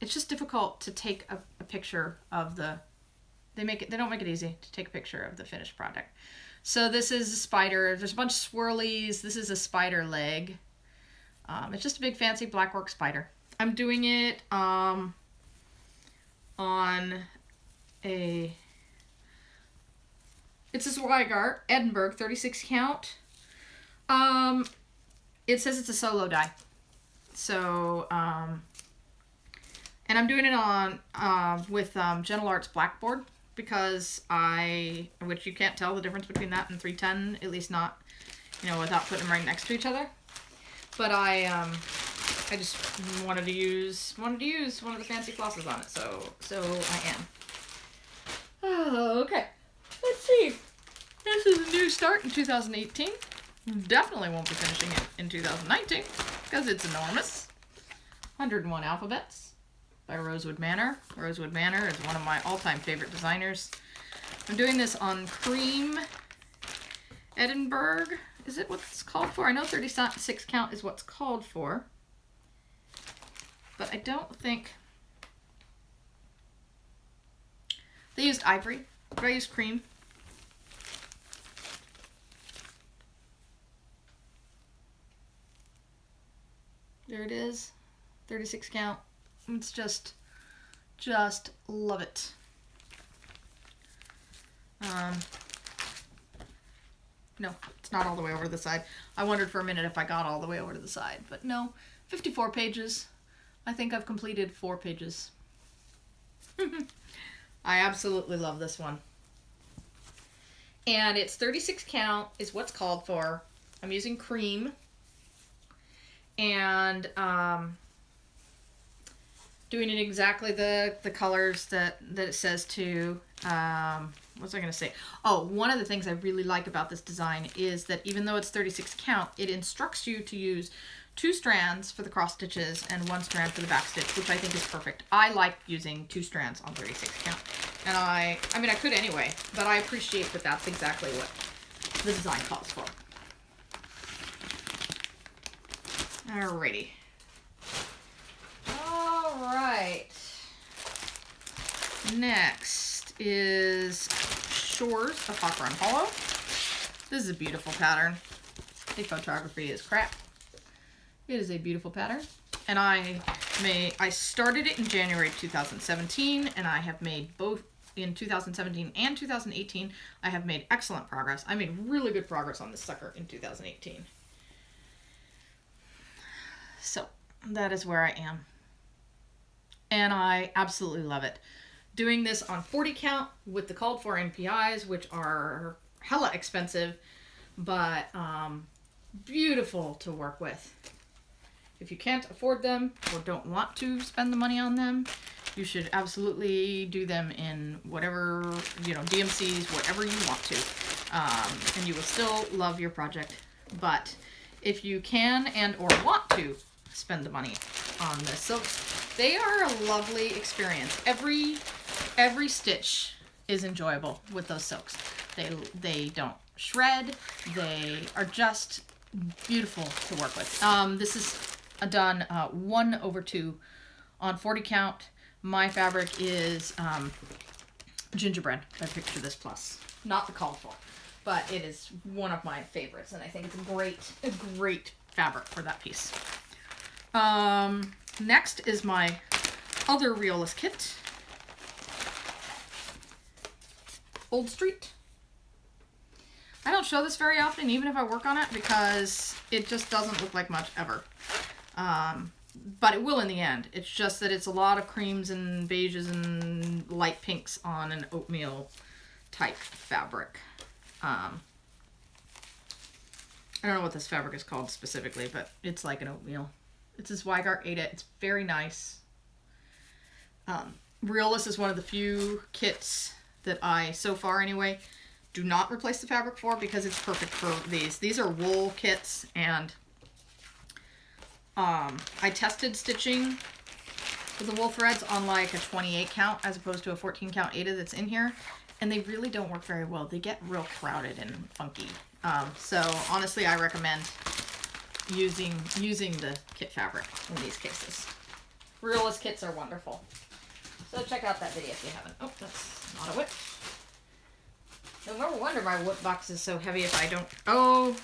A: it's just difficult to take a picture of the, they don't make it easy to take a picture of the finished product. So this is a spider. There's a bunch of swirlies. This is a spider leg. It's just a big fancy Blackwork spider. I'm doing it on it's this Weigart Edinburgh 36 count. It says it's a solo die. So, and I'm doing it on with Gentle Arts Blackboard, because which you can't tell the difference between that and 310, at least not, you know, without putting them right next to each other. But I just wanted to use one of the fancy flosses on it, so I am. Oh, okay. Let's see. This is a new start in 2018. Definitely won't be finishing it in 2019 because it's enormous. 101 Alphabets by Rosewood Manor. Rosewood Manor is one of my all-time favorite designers. I'm doing this on cream Edinburgh. Is it what's called for? I know 36 count is what's called for, but I don't think they used ivory, but I used cream. There it is, 36 count. It's just love it. No, it's not all the way over the side. I wondered for a minute if I got all the way over to the side, but no. 54 pages. I think I've completed 4 pages. I absolutely love this one. And it's 36 count is what's called for. I'm using cream. And doing it exactly the colors that it says to. What was I going to say? Oh, one of the things I really like about this design is that even though it's 36 count, it instructs you to use 2 strands for the cross stitches and 1 strand for the back stitch, which I think is perfect. I like using 2 strands on 36 count. And I mean, I could anyway, but I appreciate that that's exactly what the design calls for. Alrighty. Alright. Next is Shores of Hawk Run Hollow. This is a beautiful pattern. The photography is crap. It is a beautiful pattern. And I started it in January 2017, and I have made both in 2017 and 2018. I have made excellent progress. I made really good progress on this sucker in 2018. So that is where I am. And I absolutely love it. Doing this on 40 count with the called for NPIs, which are hella expensive, but beautiful to work with. If you can't afford them or don't want to spend the money on them, you should absolutely do them in whatever, DMCs, whatever you want to. And you will still love your project. But if you can and or want to spend the money on this, so they are a lovely experience. Every stitch is enjoyable with those silks. They don't shred. They are just beautiful to work with. This is done 1/2 on 40 count. My fabric is gingerbread by Picture This Plus. Not the called for, but it is one of my favorites, and I think it's a great fabric for that piece. Next is my other Reolist kit. Old Street. I don't show this very often, even if I work on it, because it just doesn't look like much ever. But it will in the end. It's just that it's a lot of creams and beiges and light pinks on an oatmeal type fabric. I don't know what this fabric is called specifically, but it's like an oatmeal. It's a Zweigart 8. It's very nice. Reolist is one of the few kits that I, so far anyway, do not replace the fabric for, because it's perfect for these. These are wool kits, and I tested stitching with the wool threads on like a 28 count as opposed to a 14 count Aida that's in here, and they really don't work very well. They get real crowded and funky. So honestly, I recommend using the kit fabric in these cases. Reolist kits are wonderful. So check out that video if you haven't. Oh, that's not a whip. You'll never wonder my whip box is so heavy if I don't. Oh,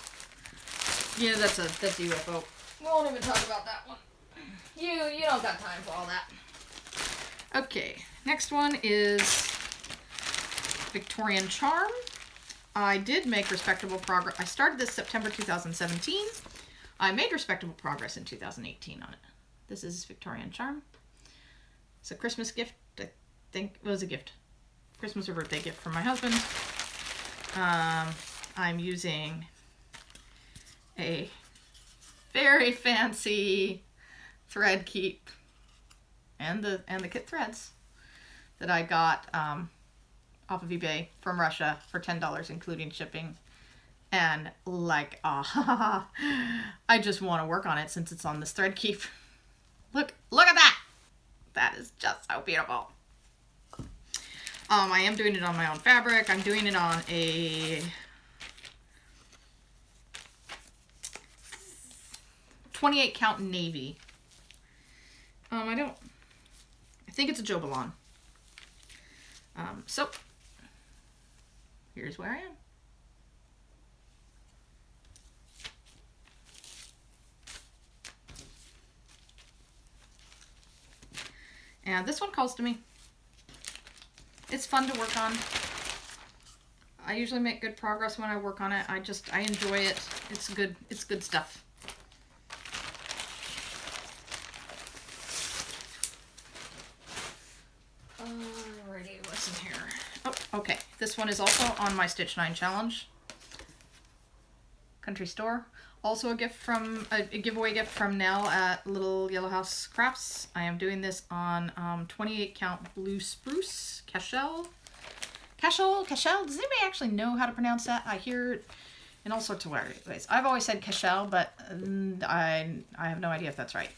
A: yeah, that's a UFO. We won't even talk about that one. You don't got time for all that. Okay, next one is Victorian Charm. I did make respectable progress. I started this September 2017. I made respectable progress in 2018 on it. This is Victorian Charm. It's a Christmas gift. I think it was a gift. Christmas or birthday gift from my husband. I'm using a very fancy thread keep and the kit threads that I got off of eBay from Russia for $10, including shipping. And like, I just want to work on it since it's on this thread keep. Look at that! That is just so beautiful. I am doing it on my own fabric. I'm doing it on a 28 count navy. I think it's a Jobalon. So here's where I am. And this one calls to me. It's fun to work on. I usually make good progress when I work on it. I enjoy it. It's good stuff. Alrighty, what's in here? Oh, okay. This one is also on my Stitch 9 challenge. Country Store. Also a gift from a giveaway gift from Nell at Little Yellow House Crafts. I am doing this on 28 count blue spruce cashel. Cashel. Does anybody actually know how to pronounce that? I hear it in all sorts of ways. I've always said cashel, but I have no idea if that's right.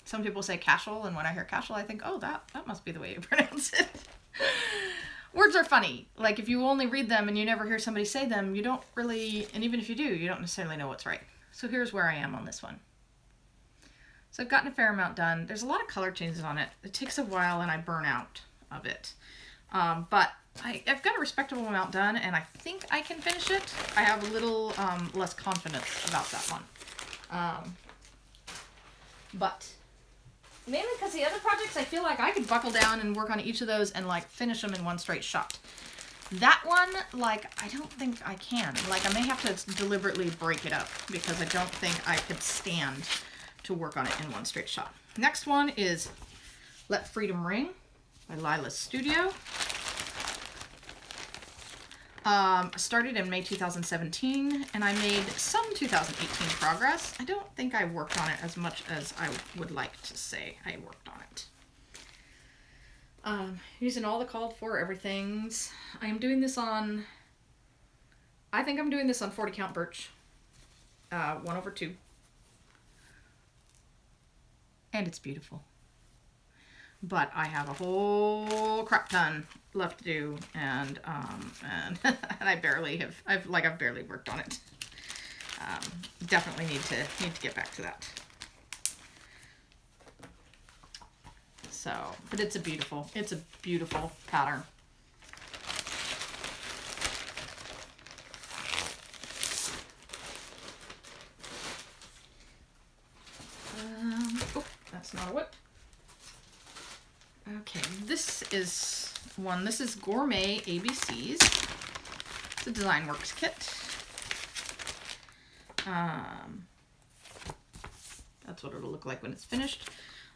A: Some people say cashel, and when I hear cashel, I think, oh, that must be the way you pronounce it. Words are funny. Like, if you only read them and you never hear somebody say them, you don't really, and even if you do, you don't necessarily know what's right. So here's where I am on this one. So I've gotten a fair amount done. There's a lot of color changes on it. It takes a while and I burn out of it. But I've got a respectable amount done and I think I can finish it. I have a little less confidence about that one. But mainly because the other projects, I feel like I could buckle down and work on each of those and like finish them in one straight shot. That one, like, I don't think I can. Like, I may have to deliberately break it up because I don't think I could stand to work on it in one straight shot. Next one is Let Freedom Ring by Lila's Studio. I started in May 2017 and I made some 2018 progress. I don't think I worked on it as much as I would like to say I worked on it. Using all the called for everythings. I am doing this on, I think I'm doing this on 40 count birch, 1/2. And it's beautiful. But I have a whole crap ton left to do, and and I barely I've barely worked on it. Definitely need to get back to that. So, but it's a beautiful pattern. Oh, that's not a whip. Okay, this is Gourmet ABCs. It's a Design Works kit. That's what it'll look like when it's finished.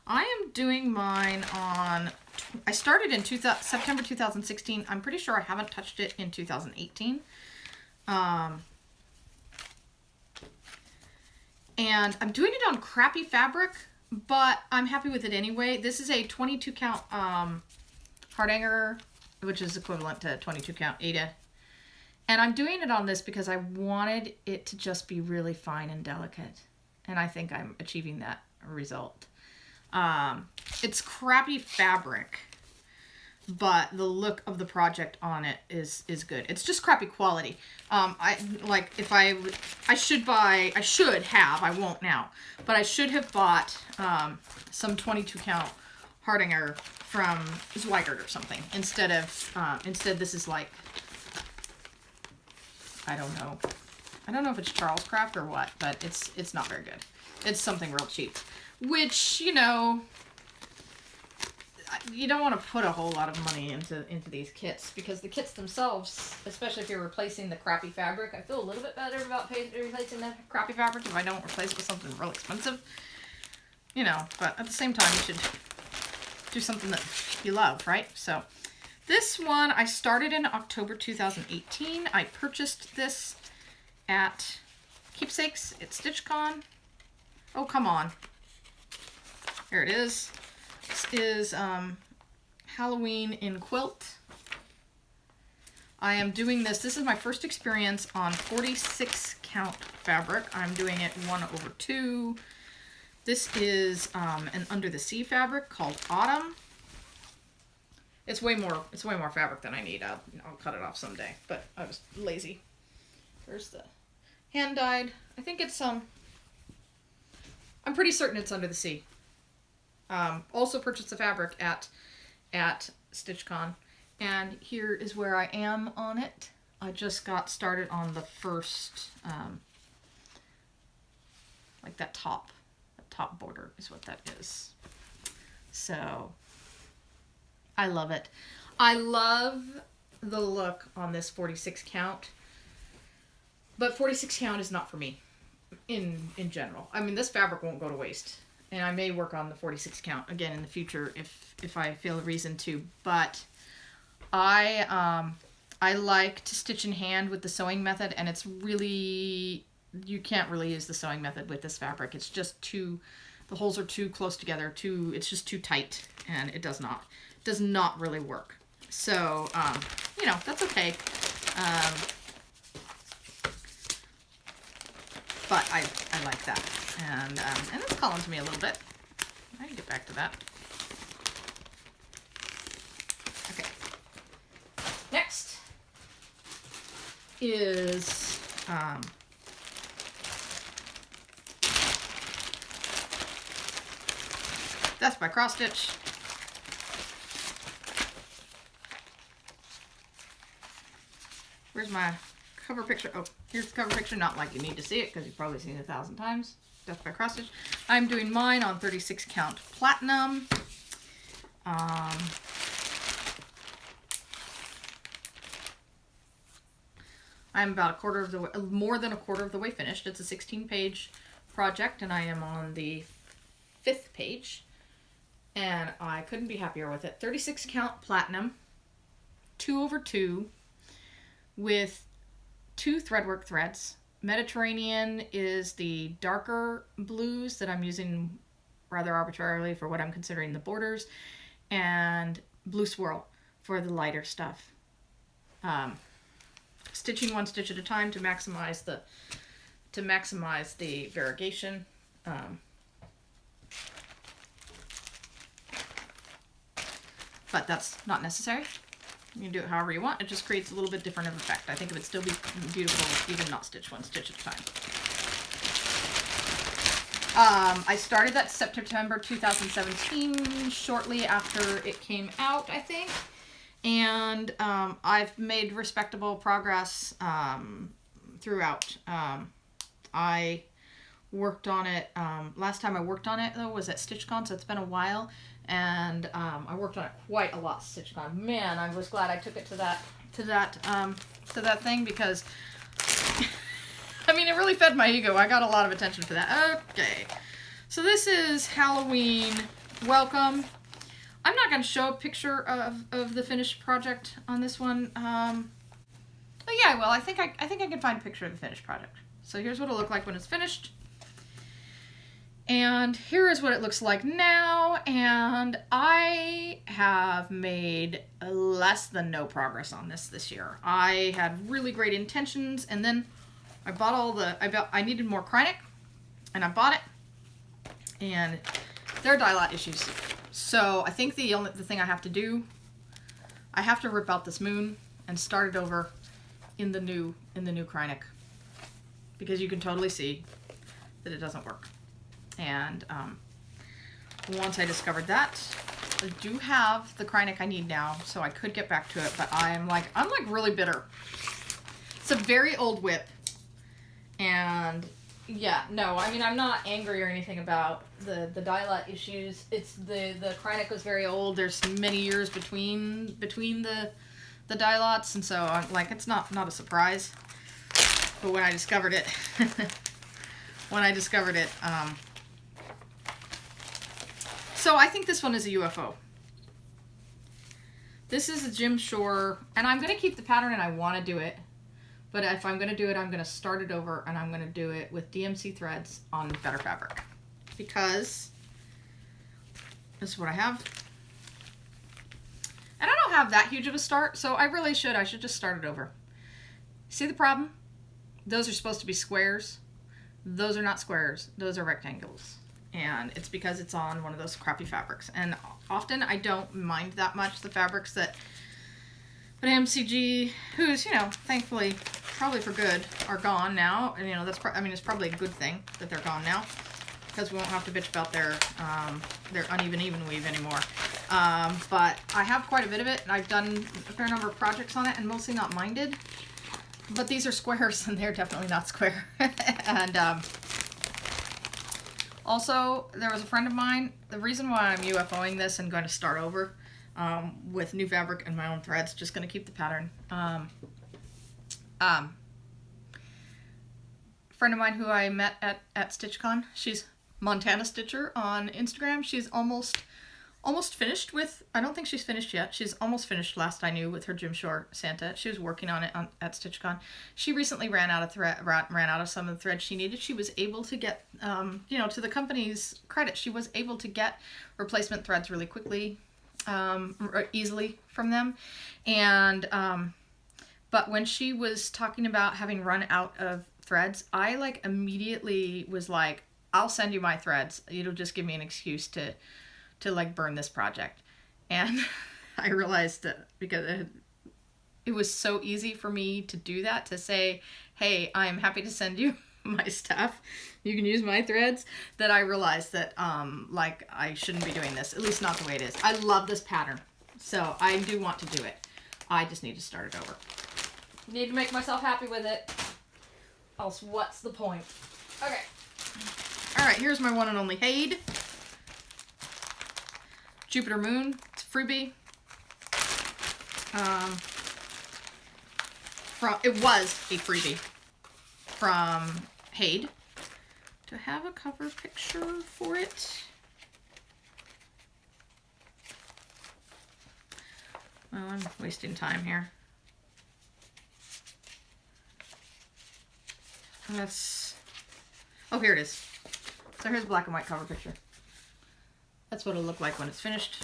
A: I am doing mine on, I started in September 2016. I'm pretty sure I haven't touched it in 2018. And I'm doing it on crappy fabric, but I'm happy with it anyway. This is a 22 count Hardanger, which is equivalent to 22 count Ada. And I'm doing it on this because I wanted it to just be really fine and delicate. And I think I'm achieving that result. It's crappy fabric, but the look of the project on it is good. It's just crappy quality. I should have, I won't now, but I should have bought some 22 count Hardanger from Zweigert or something instead this is like, I don't know if it's Charles Craft or what, but it's not very good. It's something real cheap. Which, you know, you don't want to put a whole lot of money into these kits because the kits themselves, especially if you're replacing the crappy fabric, I feel a little bit better about replacing the crappy fabric if I don't replace it with something real expensive. You know, but at the same time, you should do something that you love, right? So this one I started in October 2018. I purchased this at Keepsakes at StitchCon. Oh, come on. Here it is. This is Halloween in Quilt. I am doing this. This is my first experience on 46 count fabric. I'm doing it 1/2. This is an Under the Sea fabric called Autumn. It's way more fabric than I need. I'll cut it off someday, but I was lazy. Here's the hand dyed. I think it's I'm pretty certain it's Under the Sea. Also purchased the fabric at StitchCon, and here is where I am on it. I just got started on the first, like that top border is what that is. So I love it. I love the look on this 46 count, but 46 count is not for me in general. I mean, this fabric won't go to waste, and I may work on the 46 count again in the future if I feel a reason to, but I like to stitch in hand with the sewing method, and it's really, you can't really use the sewing method with this fabric. It's just too, the holes are too close together, it's just too tight, and it does not really work. So, you know, that's okay. But I like that. And it's calling to me a little bit. I can get back to that. Okay. Next is that's by CrossStitch. Where's my cover picture? Oh, here's the cover picture. Not like you need to see it because you've probably seen it 1,000 times. That's by CrossStitch. I'm doing mine on 36 count platinum. I'm about a quarter of the way, more than a quarter of the way finished. It's a 16-page project, and I am on the 5th page, and I couldn't be happier with it. 36 count platinum, 2/2, with 2 threadwork threads. Mediterranean is the darker blues that I'm using rather arbitrarily for what I'm considering the borders, and blue swirl for the lighter stuff. Stitching 1 stitch at a time to maximize the variegation. But that's not necessary. You can do it however you want. It just creates a little bit different of effect. I think it would still be beautiful even not stitch 1 stitch at a time. I started that September 2017, shortly after it came out, I think. And I've made respectable progress throughout. I worked on it, last time I worked on it though was at StitchCon, so it's been a while. And I worked on it quite a lot, StitchCon. Man, I was glad I took it to that thing, because I mean, it really fed my ego. I got a lot of attention for that. Okay, so this is Halloween Welcome. I'm not going to show a picture of the finished project on this one. But yeah, I will. I think I can find a picture of the finished project. So here's what it'll look like when it's finished. And here is what it looks like now, and I have made less than no progress on this year. I had really great intentions, and then I bought I needed more Kreinik, and I bought it, and there are dye lot issues. So I think the thing I have to do, I have to rip out this moon and start it over in the new Kreinik, because you can totally see that it doesn't work. And once I discovered that, I do have the Kreinik I need now, so I could get back to it, but I'm like really bitter. It's a very old WIP, and yeah, no, I mean, I'm not angry or anything about the dye lot issues. It's the Kreinik was very old. There's many years between the dye lots, and so I'm like, it's not a surprise. But when I discovered it, so I think this one is a UFO. This is a Jim Shore, and I'm going to keep the pattern and I want to do it. But if I'm going to do it, I'm going to start it over, and I'm going to do it with DMC threads on better fabric. Because this is what I have. And I don't have that huge of a start, so I should just start it over. See the problem? Those are supposed to be squares. Those are not squares. Those are rectangles. And it's because it's on one of those crappy fabrics. And often I don't mind that much the fabrics that, but MCG, who's, you know, thankfully, probably for good, are gone now. And, you know, it's probably a good thing that they're gone now, because we won't have to bitch about their uneven even weave anymore. But I have quite a bit of it, and I've done a fair number of projects on it, and mostly not minded. But these are squares, and they're definitely not square. And also, there was a friend of mine, the reason why I'm UFOing this and going to start over, with new fabric and my own threads. Just going to keep the pattern. Friend of mine who I met at StitchCon, she's Montana Stitcher on Instagram. She's almost finished with, I don't think she's finished yet. She's almost finished last I knew with her Jim Shore Santa. She was working on it at StitchCon. She recently ran out of some of the thread she needed. She was able to get, to the company's credit, she was able to get replacement threads really quickly, easily from them. And, but when she was talking about having run out of threads, I like immediately was like, I'll send you my threads. It'll just give me an excuse to like burn this project. And I realized that because it was so easy for me to do that, to say, hey, I'm happy to send you my stuff. You can use my threads, that I realized that like I shouldn't be doing this, at least not the way it is. I love this pattern, so I do want to do it. I just need to start it over. Need to make myself happy with it. Else what's the point? Okay. All right, here's my one and only Hade. Jupiter Moon, it's a freebie. It was a freebie from Hade. Do I have a cover picture for it? Well, I'm wasting time here. Oh, here it is. So here's a black and white cover picture. That's what it'll look like when it's finished.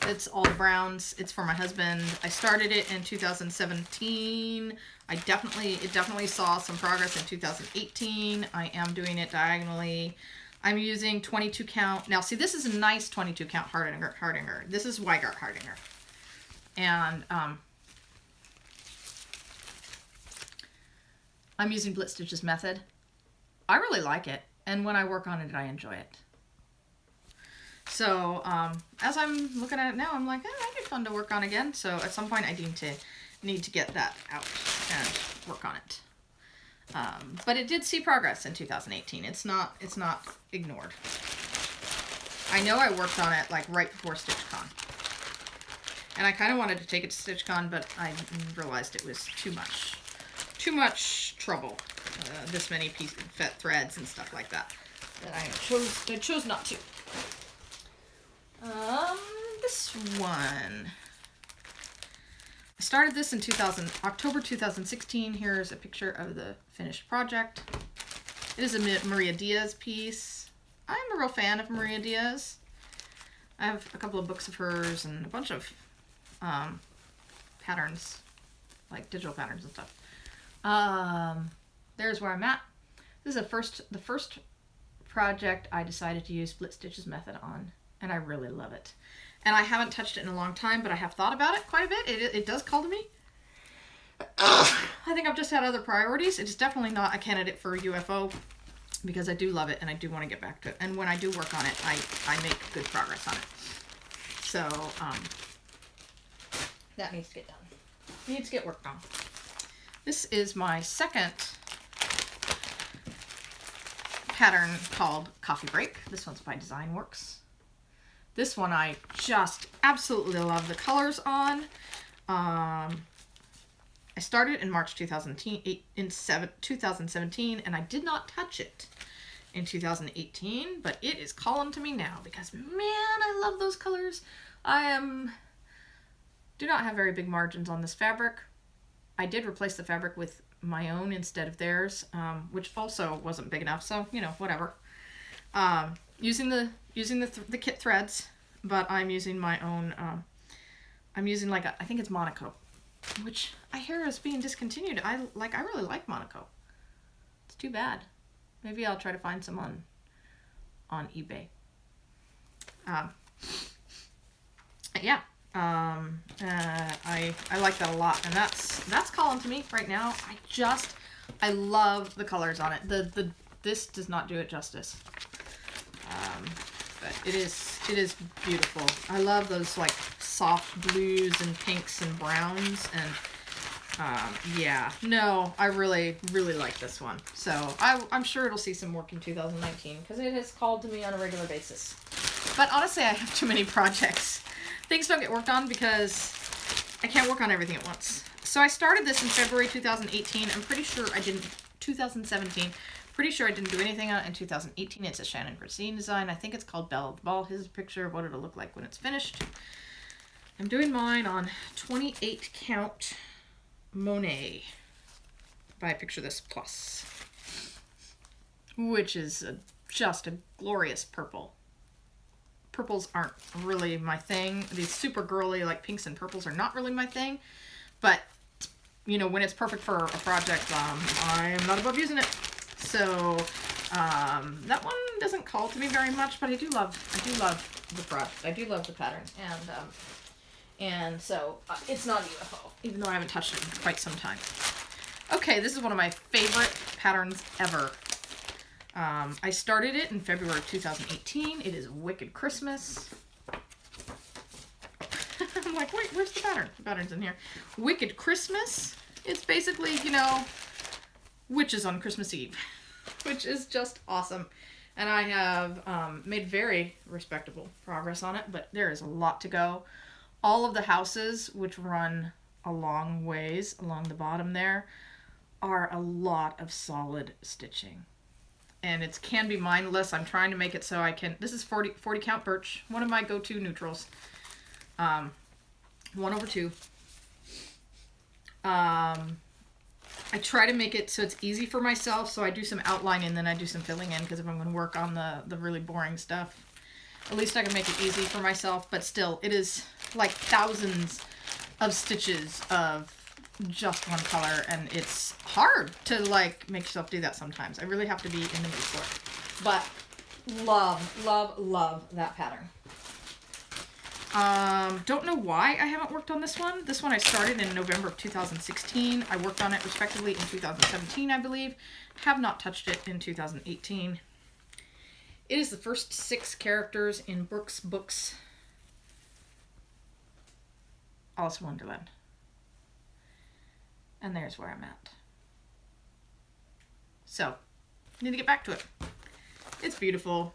A: It's all the browns. It's for my husband. I started it in 2017. It definitely saw some progress in 2018. I am doing it diagonally. I'm using 22 count. Now, see, this is a nice 22 count Hardinger. This is Weigart Hardinger. And I'm using Blitz Stitch's method. I really like it. And when I work on it, I enjoy it. So, as I'm looking at it now, I'm like, that'd be fun to work on again. So at some point I need to get that out and work on it. But it did see progress in 2018. It's not ignored. I know I worked on it like right before StitchCon. And I kind of wanted to take it to StitchCon, but I realized it was too much trouble. This many threads and stuff like that. That I chose not to. This one. I started this in October 2016. Here's a picture of the finished project. It is a Maria Diaz piece. I'm a real fan of Maria Diaz. I have a couple of books of hers and a bunch of patterns, like digital patterns and stuff. There's where I'm at. This is the first project I decided to use Blitz Stitch's method on, and I really love it. And I haven't touched it in a long time, but I have thought about it quite a bit. It does call to me. I think I've just had other priorities. It's definitely not a candidate for UFO, because I do love it and I do want to get back to it. And when I do work on it, I make good progress on it. So, that needs to get done. Needs to get worked on. This is my second pattern called Coffee Break. This one's by Design Works. This one I just absolutely love the colors on. I started in March 2017, and I did not touch it in 2018, but it is calling to me now because, man, I love those colors. Do not have very big margins on this fabric. I did replace the fabric with my own instead of theirs, which also wasn't big enough, so, you know, whatever. Using the kit threads, but I'm using my own, I'm using like I think it's Monaco, which I hear is being discontinued. I really like Monaco. It's too bad. Maybe I'll try to find some on eBay. Yeah. I like that a lot, and that's calling to me right now. I love the colors on it. This does not do it justice. But it is beautiful. I love those like soft blues and pinks and browns, and yeah, no, I really like this one. So I'm sure it'll see some work in 2019 because it has called to me on a regular basis. But honestly, I have too many projects. Things don't get worked on because I can't work on everything at once. So I started this in February 2018. I'm pretty sure I didn't, 2017. Pretty sure I didn't do anything on it in 2018. It's a Shannon Christine design. I think it's called Belle of the Ball. Here's a picture of what it'll look like when it's finished. I'm doing mine on 28 count Monet by Picture This Plus, which is just a glorious purple. Purples aren't really my thing. These super girly, like pinks and purples, are not really my thing. But, you know, when it's perfect for a project, I am not above using it. So, that one doesn't call to me very much, but I do love the project. I do love the pattern. And so, it's not a UFO, even though I haven't touched it in quite some time. Okay, this is one of my favorite patterns ever. I started it in February of 2018. It is Wicked Christmas. I'm like, wait, where's the pattern? The pattern's in here. Wicked Christmas. It's basically, you know, witches on Christmas Eve, which is just awesome. And I have made very respectable progress on it, but there is a lot to go. All of the houses, which run a long ways along the bottom there, are a lot of solid stitching. And it can be mindless. I'm trying to make it so I can... This is 40 count birch, one of my go-to neutrals. 1/2. I try to make it so it's easy for myself, so I do some outlining and then I do some filling in, because if I'm going to work on the really boring stuff, at least I can make it easy for myself. But still, it is like thousands of stitches of just one color, and it's hard to like make yourself do that sometimes. I really have to be in the mood for it. But love that pattern. Don't know why I haven't worked on this one. This one I started in November of 2016. I worked on it respectively in 2017, I believe. Have not touched it in 2018. It is the first 6 characters in Brooks' books, Alice in Wonderland. And there's where I'm at. So, need to get back to it. It's beautiful.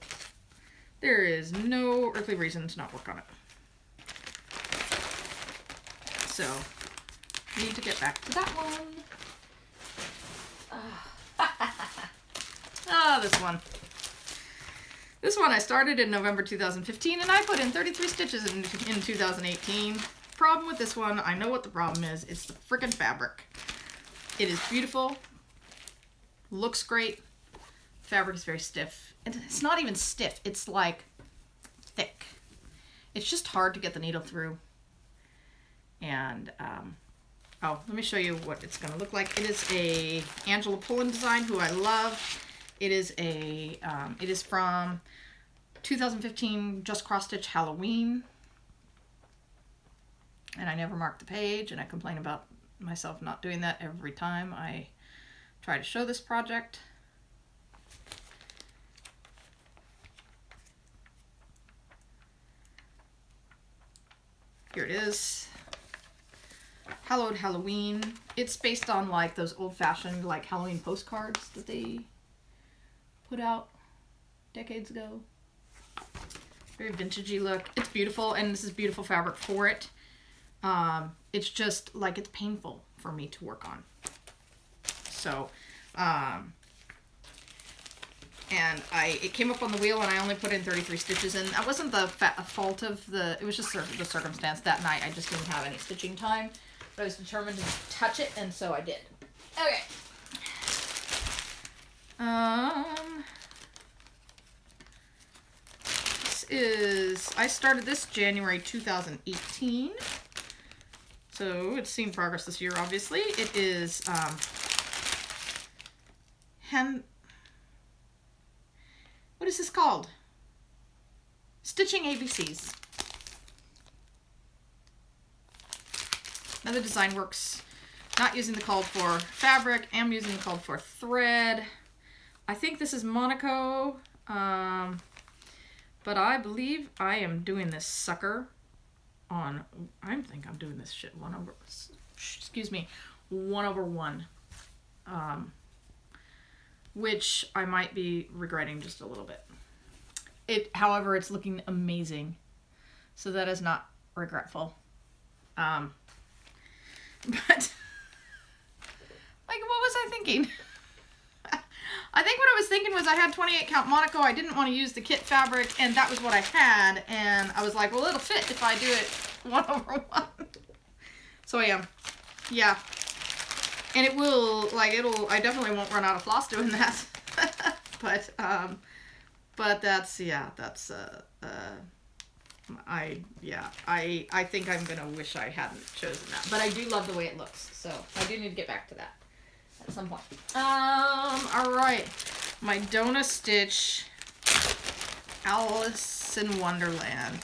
A: There is no earthly reason to not work on it. So, need to get back to that one. This one. This one I started in November 2015, and I put in 33 stitches in 2018. Problem with this one, I know what the problem is. It's the frickin' fabric. It is beautiful. Looks great. Fabric is very stiff. And it's not even stiff. It's like thick. It's just hard to get the needle through. And, oh, let me show you what it's going to look like. It is a Angela Pullen design, who I love. It is a, it is from 2015 Just CrossStitch Halloween. And I never mark the page, and I complain about myself not doing that every time I try to show this project. Here it is. Hallowed Halloween. It's based on like those old-fashioned like Halloween postcards that they put out decades ago. Very vintagey look. It's beautiful, and this is beautiful fabric for it. It's just like it's painful for me to work on. So, and it came up on the wheel, and I only put in 33 stitches, and that wasn't the fault of it was just the circumstance. That night I just didn't have any stitching time, but I was determined to touch it, and so I did. Okay. I started this January 2018. So it's seen progress this year, obviously. It is what is this called? Stitching ABCs. Now the design works. Not using the called for fabric. Am using the called for thread. I think this is Monaco. But I believe I am doing this sucker on, I think I'm doing this shit 1/1, which I might be regretting just a little bit. However, it's looking amazing. So that is not regretful. But, like, what was I thinking? I think what I was thinking was I had 28 count Monaco. I didn't want to use the kit fabric, and that was what I had. And I was like, well, it'll fit if I do it 1/1. So I am. Yeah. And it will, like, I definitely won't run out of floss doing that. But that's, yeah, that's, I think I'm gonna wish I hadn't chosen that. But I do love the way it looks. So I do need to get back to that at some point. All right. My Donna Stitch Alice in Wonderland,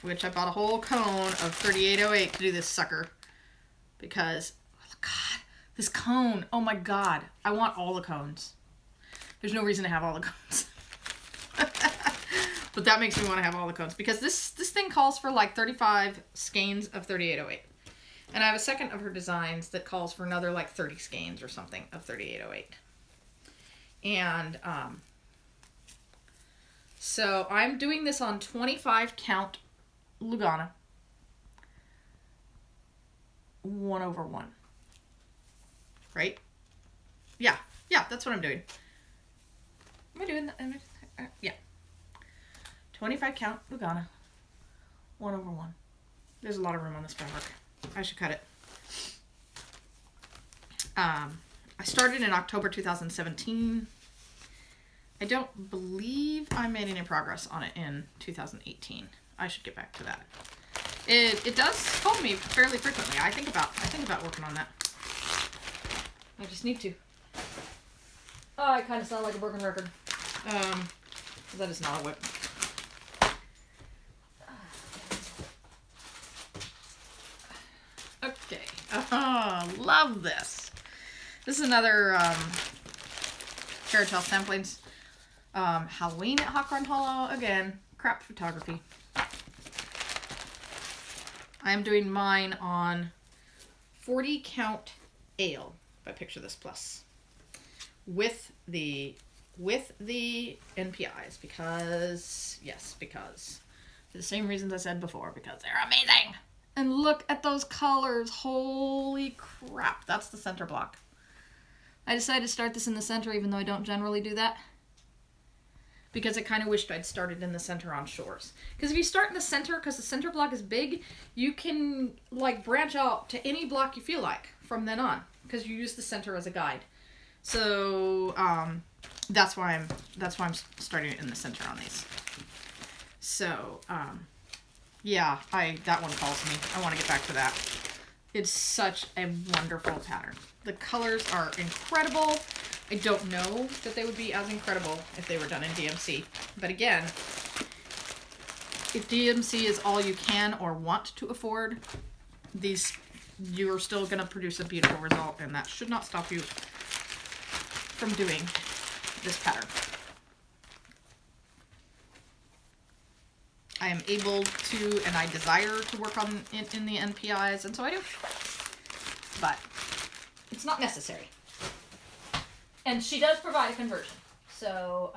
A: which I bought a whole cone of 3808 to do this sucker because, oh God, this cone, oh my God, I want all the cones. There's no reason to have all the cones. But that makes me want to have all the cones because this thing calls for like 35 skeins of 3808. And I have a second of her designs that calls for another like 30 skeins or something of 3808. And so I'm doing this on 25 count Lugana 1/1. Right? Yeah, that's what I'm doing. Am I doing that? Yeah. 25 count Lugana 1/1. There's a lot of room on this fabric. I should cut it. I started in October 2017. I don't believe I made any progress on it in 2018. I should get back to that. It does hold me fairly frequently. I think about working on that. I just need to. Oh, I kind of sound like a broken record. That is not a whip. Okay. Oh, love this. This is another Carousel Samplings. Halloween at Hawk Run Hollow. Again, crap photography. I'm doing mine on 40 count ale by Picture This Plus. With the NPIs because for the same reasons I said before, because they're amazing. And look at those colors. Holy crap. That's the center block. I decided to start this in the center even though I don't generally do that. Because I kind of wished I'd started in the center on shores. Because if you start in the center, because the center block is big, you can like branch out to any block you feel like from then on. Because you use the center as a guide. So that's why I'm starting it in the center on these. So yeah, that one calls me. I want to get back to that. It's such a wonderful pattern. The colors are incredible. I don't know that they would be as incredible if they were done in DMC. But again, if DMC is all you can or want to afford, you are still going to produce a beautiful result, and that should not stop you from doing this pattern. I am able to, and I desire to work on it in the NPIs, and so I do. But it's not necessary. And she does provide a conversion. So,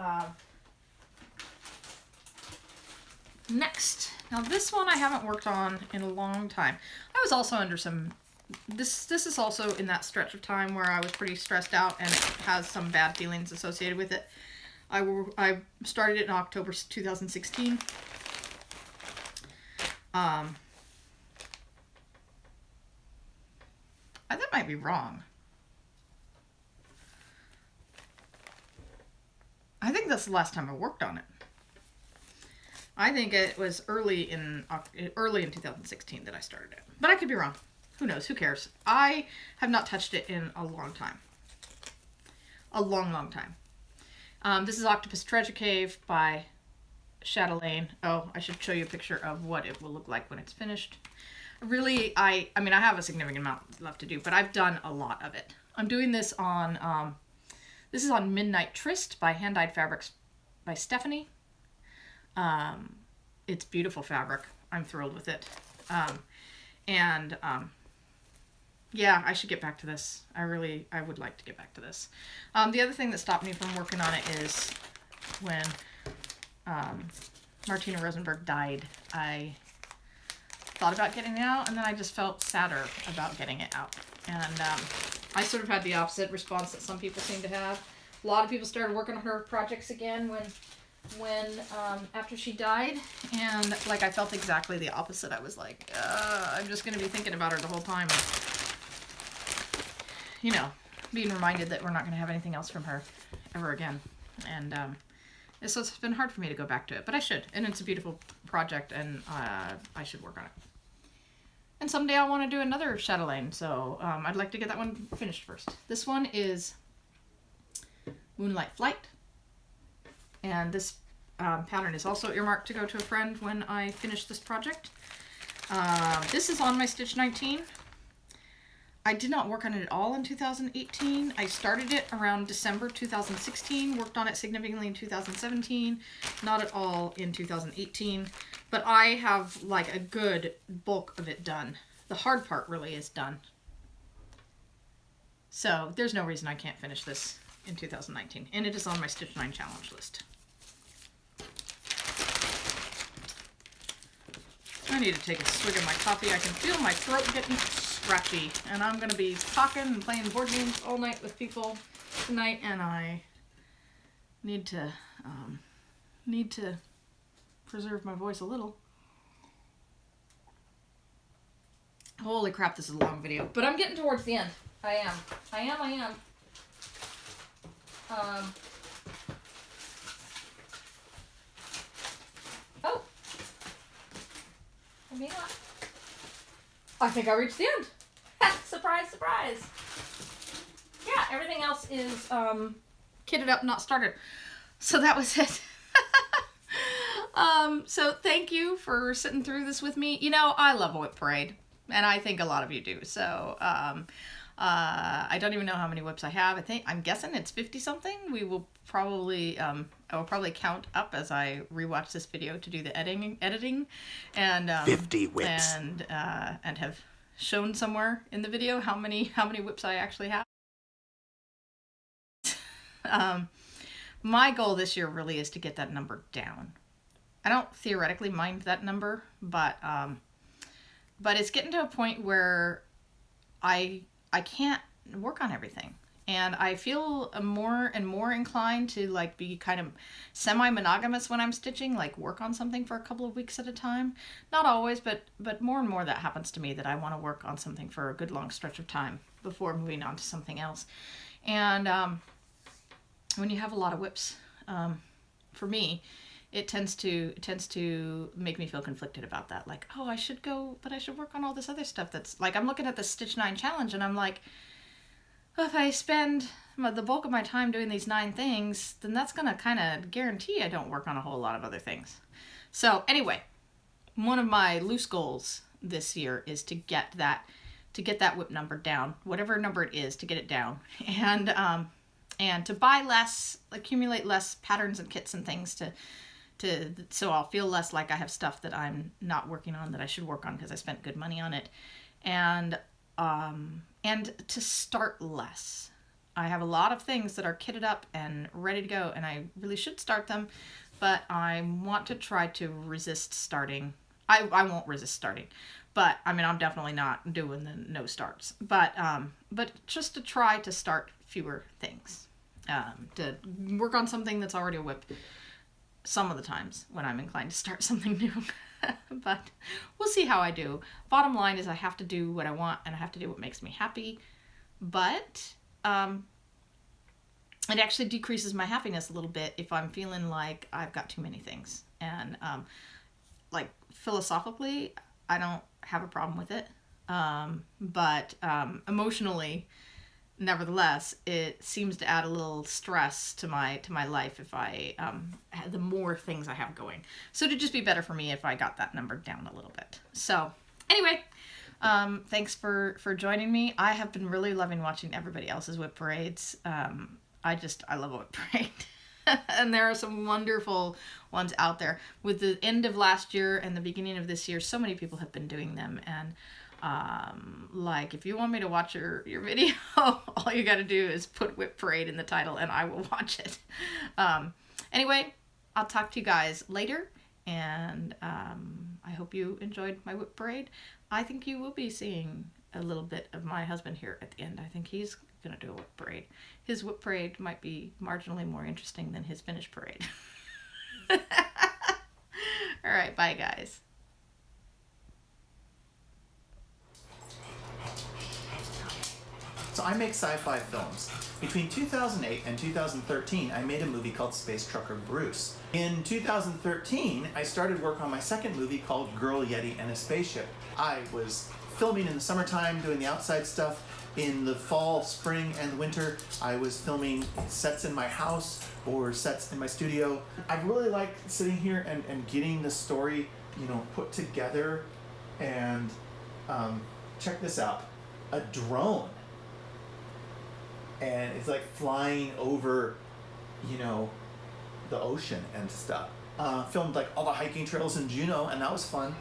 A: next. Now this one I haven't worked on in a long time. I was also under some, this is also in that stretch of time where I was pretty stressed out and it has some bad feelings associated with it. I started it in October 2016. That might be wrong. I think that's the last time I worked on it. I think it was early in 2016 that I started it. But I could be wrong. Who knows? Who cares? I have not touched it in a long time. A long, long time. This is Octopus Treasure Cave by Chatelaine. Oh, I should show you a picture of what it will look like when it's finished. Really, I mean, I have a significant amount left to do, but I've done a lot of it. I'm doing this on, this is on Midnight Tryst by Hand Dyed Fabrics by Stephanie. It's beautiful fabric. I'm thrilled with it. Yeah, I should get back to this. I would like to get back to this. The other thing that stopped me from working on it is when Martina Rosenberg died, I thought about getting it out, and then I just felt sadder about getting it out. And I sort of had the opposite response that some people seem to have. A lot of people started working on her projects again when after she died, and like I felt exactly the opposite. I was like, I'm just gonna be thinking about her the whole time, you know, being reminded that we're not gonna have anything else from her ever again. And so it's been hard for me to go back to it, but I should. And it's a beautiful project, and I should work on it. And someday I want to do another chatelaine, so I'd like to get that one finished first. This one is Moonlight Flight, and this pattern is also earmarked to go to a friend when I finish this project. This is on my Stitch 19. I did not work on it at all in 2018. I started it around December 2016, worked on it significantly in 2017, not at all in 2018, but I have like a good bulk of it done. The hard part really is done. So there's no reason I can't finish this in 2019, and it is on my Stitch 9 challenge list. I need to take a swig of my coffee. I can feel my throat getting scratchy, and I'm going to be talking and playing board games all night with people tonight, and I need to preserve my voice a little. Holy crap, this is a long video, but I'm getting towards the end. I am. Oh. Maybe not. I think I reached the end. Surprise, surprise. Yeah, everything else is kitted up, not started. So that was it. So thank you for sitting through this with me. You know, I love WIP Parade, and I think a lot of you do. So I don't even know how many WIPs I have. I'm guessing it's 50 something. We will probably I will probably count up as I rewatch this video to do the editing, and
B: 50 WIPs,
A: and have shown somewhere in the video how many WIPs I actually have. My goal this year really is to get that number down. I don't theoretically mind that number, but it's getting to a point where I can't work on everything. And I feel more and more inclined to like be kind of semi-monogamous when I'm stitching, like work on something for a couple of weeks at a time. Not always, but more and more that happens to me, that I want to work on something for a good long stretch of time before moving on to something else. And when you have a lot of WIPs, for me, it tends to make me feel conflicted about that. Like, oh, I should go, but I should work on all this other stuff that's like, I'm looking at the Stitch 9 challenge and I'm like, well, if I spend the bulk of my time doing these 9 things, then that's going to kind of guarantee I don't work on a whole lot of other things. So anyway, one of my loose goals this year is to get that WIP number down, whatever number it is, to get it down, and to buy less, accumulate less patterns and kits and things so I'll feel less like I have stuff that I'm not working on that I should work on because I spent good money on it, and to start less. I have a lot of things that are kitted up and ready to go, and I really should start them, but I want to try to resist starting. I won't resist starting, but I mean, I'm definitely not doing the no starts, but just to try to start fewer things, to work on something that's already a WIP some of the times when I'm inclined to start something new. But we'll see how I do. Bottom line is I have to do what I want, and I have to do what makes me happy. But it actually decreases my happiness a little bit if I'm feeling like I've got too many things. And like philosophically, I don't have a problem with it. But emotionally, nevertheless, it seems to add a little stress to my life if I the more things I have going. So it'd just be better for me if I got that number down a little bit. So anyway, thanks for joining me. I have been really loving watching everybody else's WIP parades. I love a WIP parade. And there are some wonderful ones out there. With the end of last year and the beginning of this year, so many people have been doing them, and like, if you want me to watch your video, all you got to do is put WIP Parade in the title and I will watch it. Anyway, I'll talk to you guys later, and I hope you enjoyed my WIP parade. I think you will be seeing a little bit of my husband here at the end. I think he's going to do a WIP parade. His WIP parade might be marginally more interesting than his finished parade. All right, bye guys.
B: So I make sci-fi films. Between 2008 and 2013, I made a movie called Space Trucker Bruce. In 2013, I started work on my second movie called Girl, Yeti, and a Spaceship. I was filming in the summertime, doing the outside stuff. In the fall, spring, and winter, I was filming sets in my house or sets in my studio. I really like sitting here and getting the story, you know, put together. And check this out, a drone. And it's like flying over, you know, the ocean and stuff. Filmed like all the hiking trails in Juneau, and that was fun.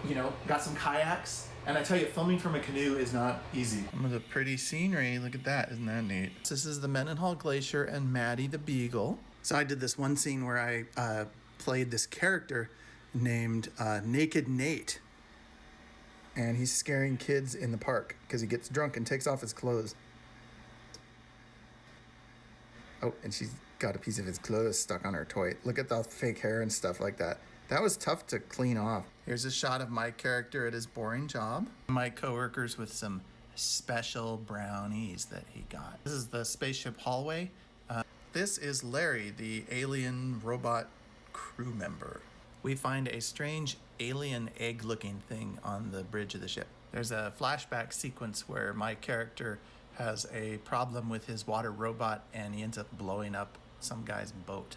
B: You know, got some kayaks. And I tell you, filming from a canoe is not easy. Some of the pretty scenery, look at that, isn't that neat? This is the Mendenhall Glacier and Maddie the Beagle. So I did this one scene where I played this character named Naked Nate. And he's scaring kids in the park because he gets drunk and takes off his clothes. Oh, and she's got a piece of his clothes stuck on her toy. Look at the fake hair and stuff like that. That was tough to clean off. Here's a shot of my character at his boring job. My coworkers with some special brownies that he got. This is the spaceship hallway. This is Larry, the alien robot crew member. We find a strange alien egg-looking thing on the bridge of the ship. There's a flashback sequence where my character has a problem with his water robot and he ends up blowing up some guy's boat.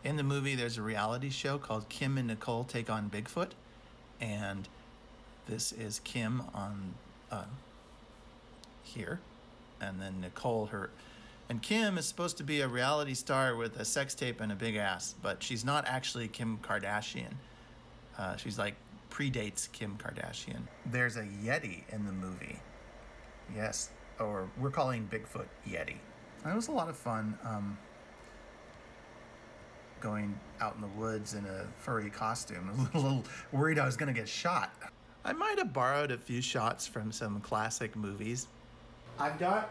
B: In the movie, there's a reality show called Kim and Nicole Take on Bigfoot. And this is Kim on here. And then Nicole, and Kim is supposed to be a reality star with a sex tape and a big ass, but she's not actually Kim Kardashian. She's like predates Kim Kardashian. There's a Yeti in the movie. Yes, or we're calling Bigfoot Yeti. It was a lot of fun. Going out in the woods in a furry costume. I was a little worried I was going to get shot. I might have borrowed a few shots from some classic movies. I've got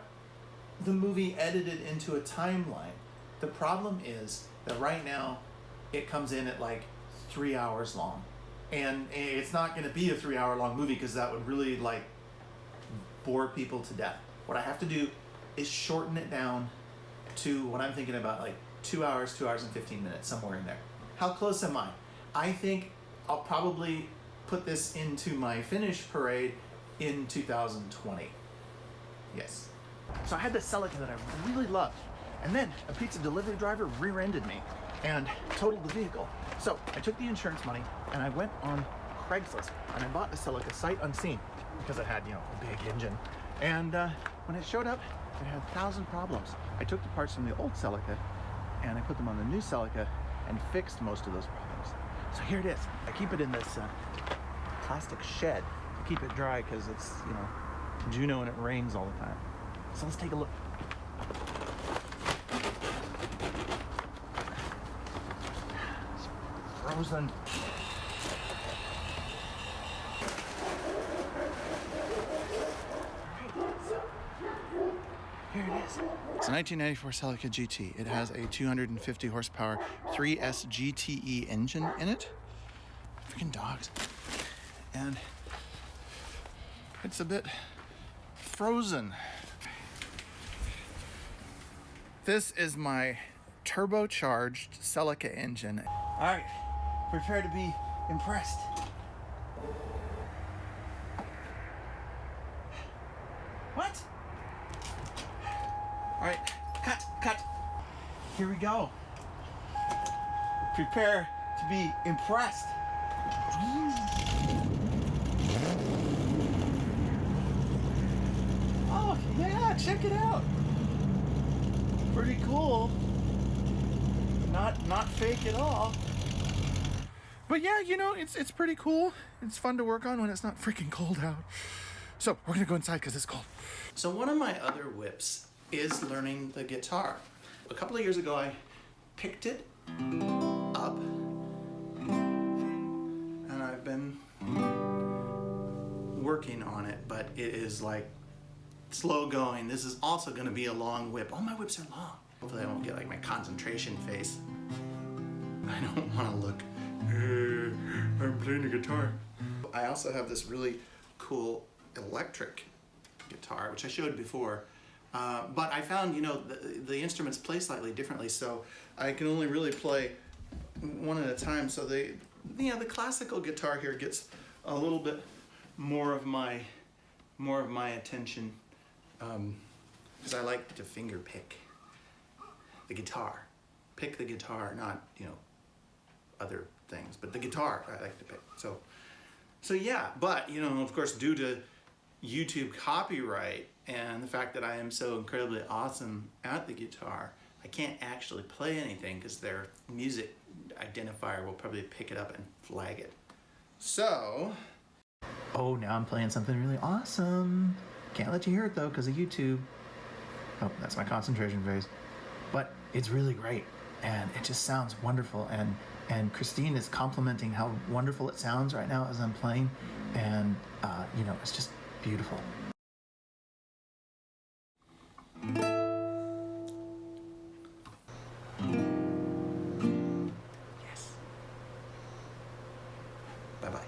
B: the movie edited into a timeline. The problem is that right now it comes in at like 3 hours long. And it's not going to be a 3 hour long movie because that would really like bore people to death. What I have to do is shorten it down to what I'm thinking about, like 2 hours and 15 minutes, somewhere in there. How close am I? I think I'll probably put this into my finished parade in 2020. Yes. So I had this Celica that I really loved, and then a pizza delivery driver rear-ended me and totaled the vehicle. So I took the insurance money and I went on Craigslist and I bought the Celica sight unseen because it had, you know, a big engine. And when it showed up, it had 1,000 problems. I took the parts from the old Celica and I put them on the new Celica and fixed most of those problems. So here it is. I keep it in this plastic shed to keep it dry because it's, you know, Juneau and it rains all the time. So let's take a look. It's frozen. Here it is. It's a 1994 Celica GT. It has a 250 horsepower 3S GTE engine in it. Freaking dogs. And it's a bit frozen. This is my turbocharged Celica engine. All right, prepare to be impressed. What? All right, cut. Here we go. Prepare to be impressed. Oh, yeah, check it out. Pretty cool. Not fake at all. But yeah, you know, it's pretty cool. It's fun to work on when it's not freaking cold out. So we're gonna go inside because it's cold. So one of my other WIPs is learning the guitar. A couple of years ago, I picked it up, and I've been working on it, but it is like slow going. This is also going to be a long whip. All my whips are long. Hopefully I won't get like my concentration face. I don't want to look, I'm playing the guitar. I also have this really cool electric guitar, which I showed before. But I found, you know, the instruments play slightly differently, so I can only really play one at a time. So the classical guitar here gets a little bit more of my attention, because I like to finger pick the guitar. Pick the guitar, not, you know, other things, but the guitar I like to pick. So yeah, but, you know, of course, due to YouTube copyright and the fact that I am so incredibly awesome at the guitar, I can't actually play anything because their music identifier will probably pick it up and flag it. So, oh, now I'm playing something really awesome. Can't let you hear it though because of YouTube. Oh, that's my concentration phase. But it's really great, and it just sounds wonderful, and Christine is complimenting how wonderful it sounds right now as I'm playing, and you know, it's just beautiful. Yes. Bye-bye.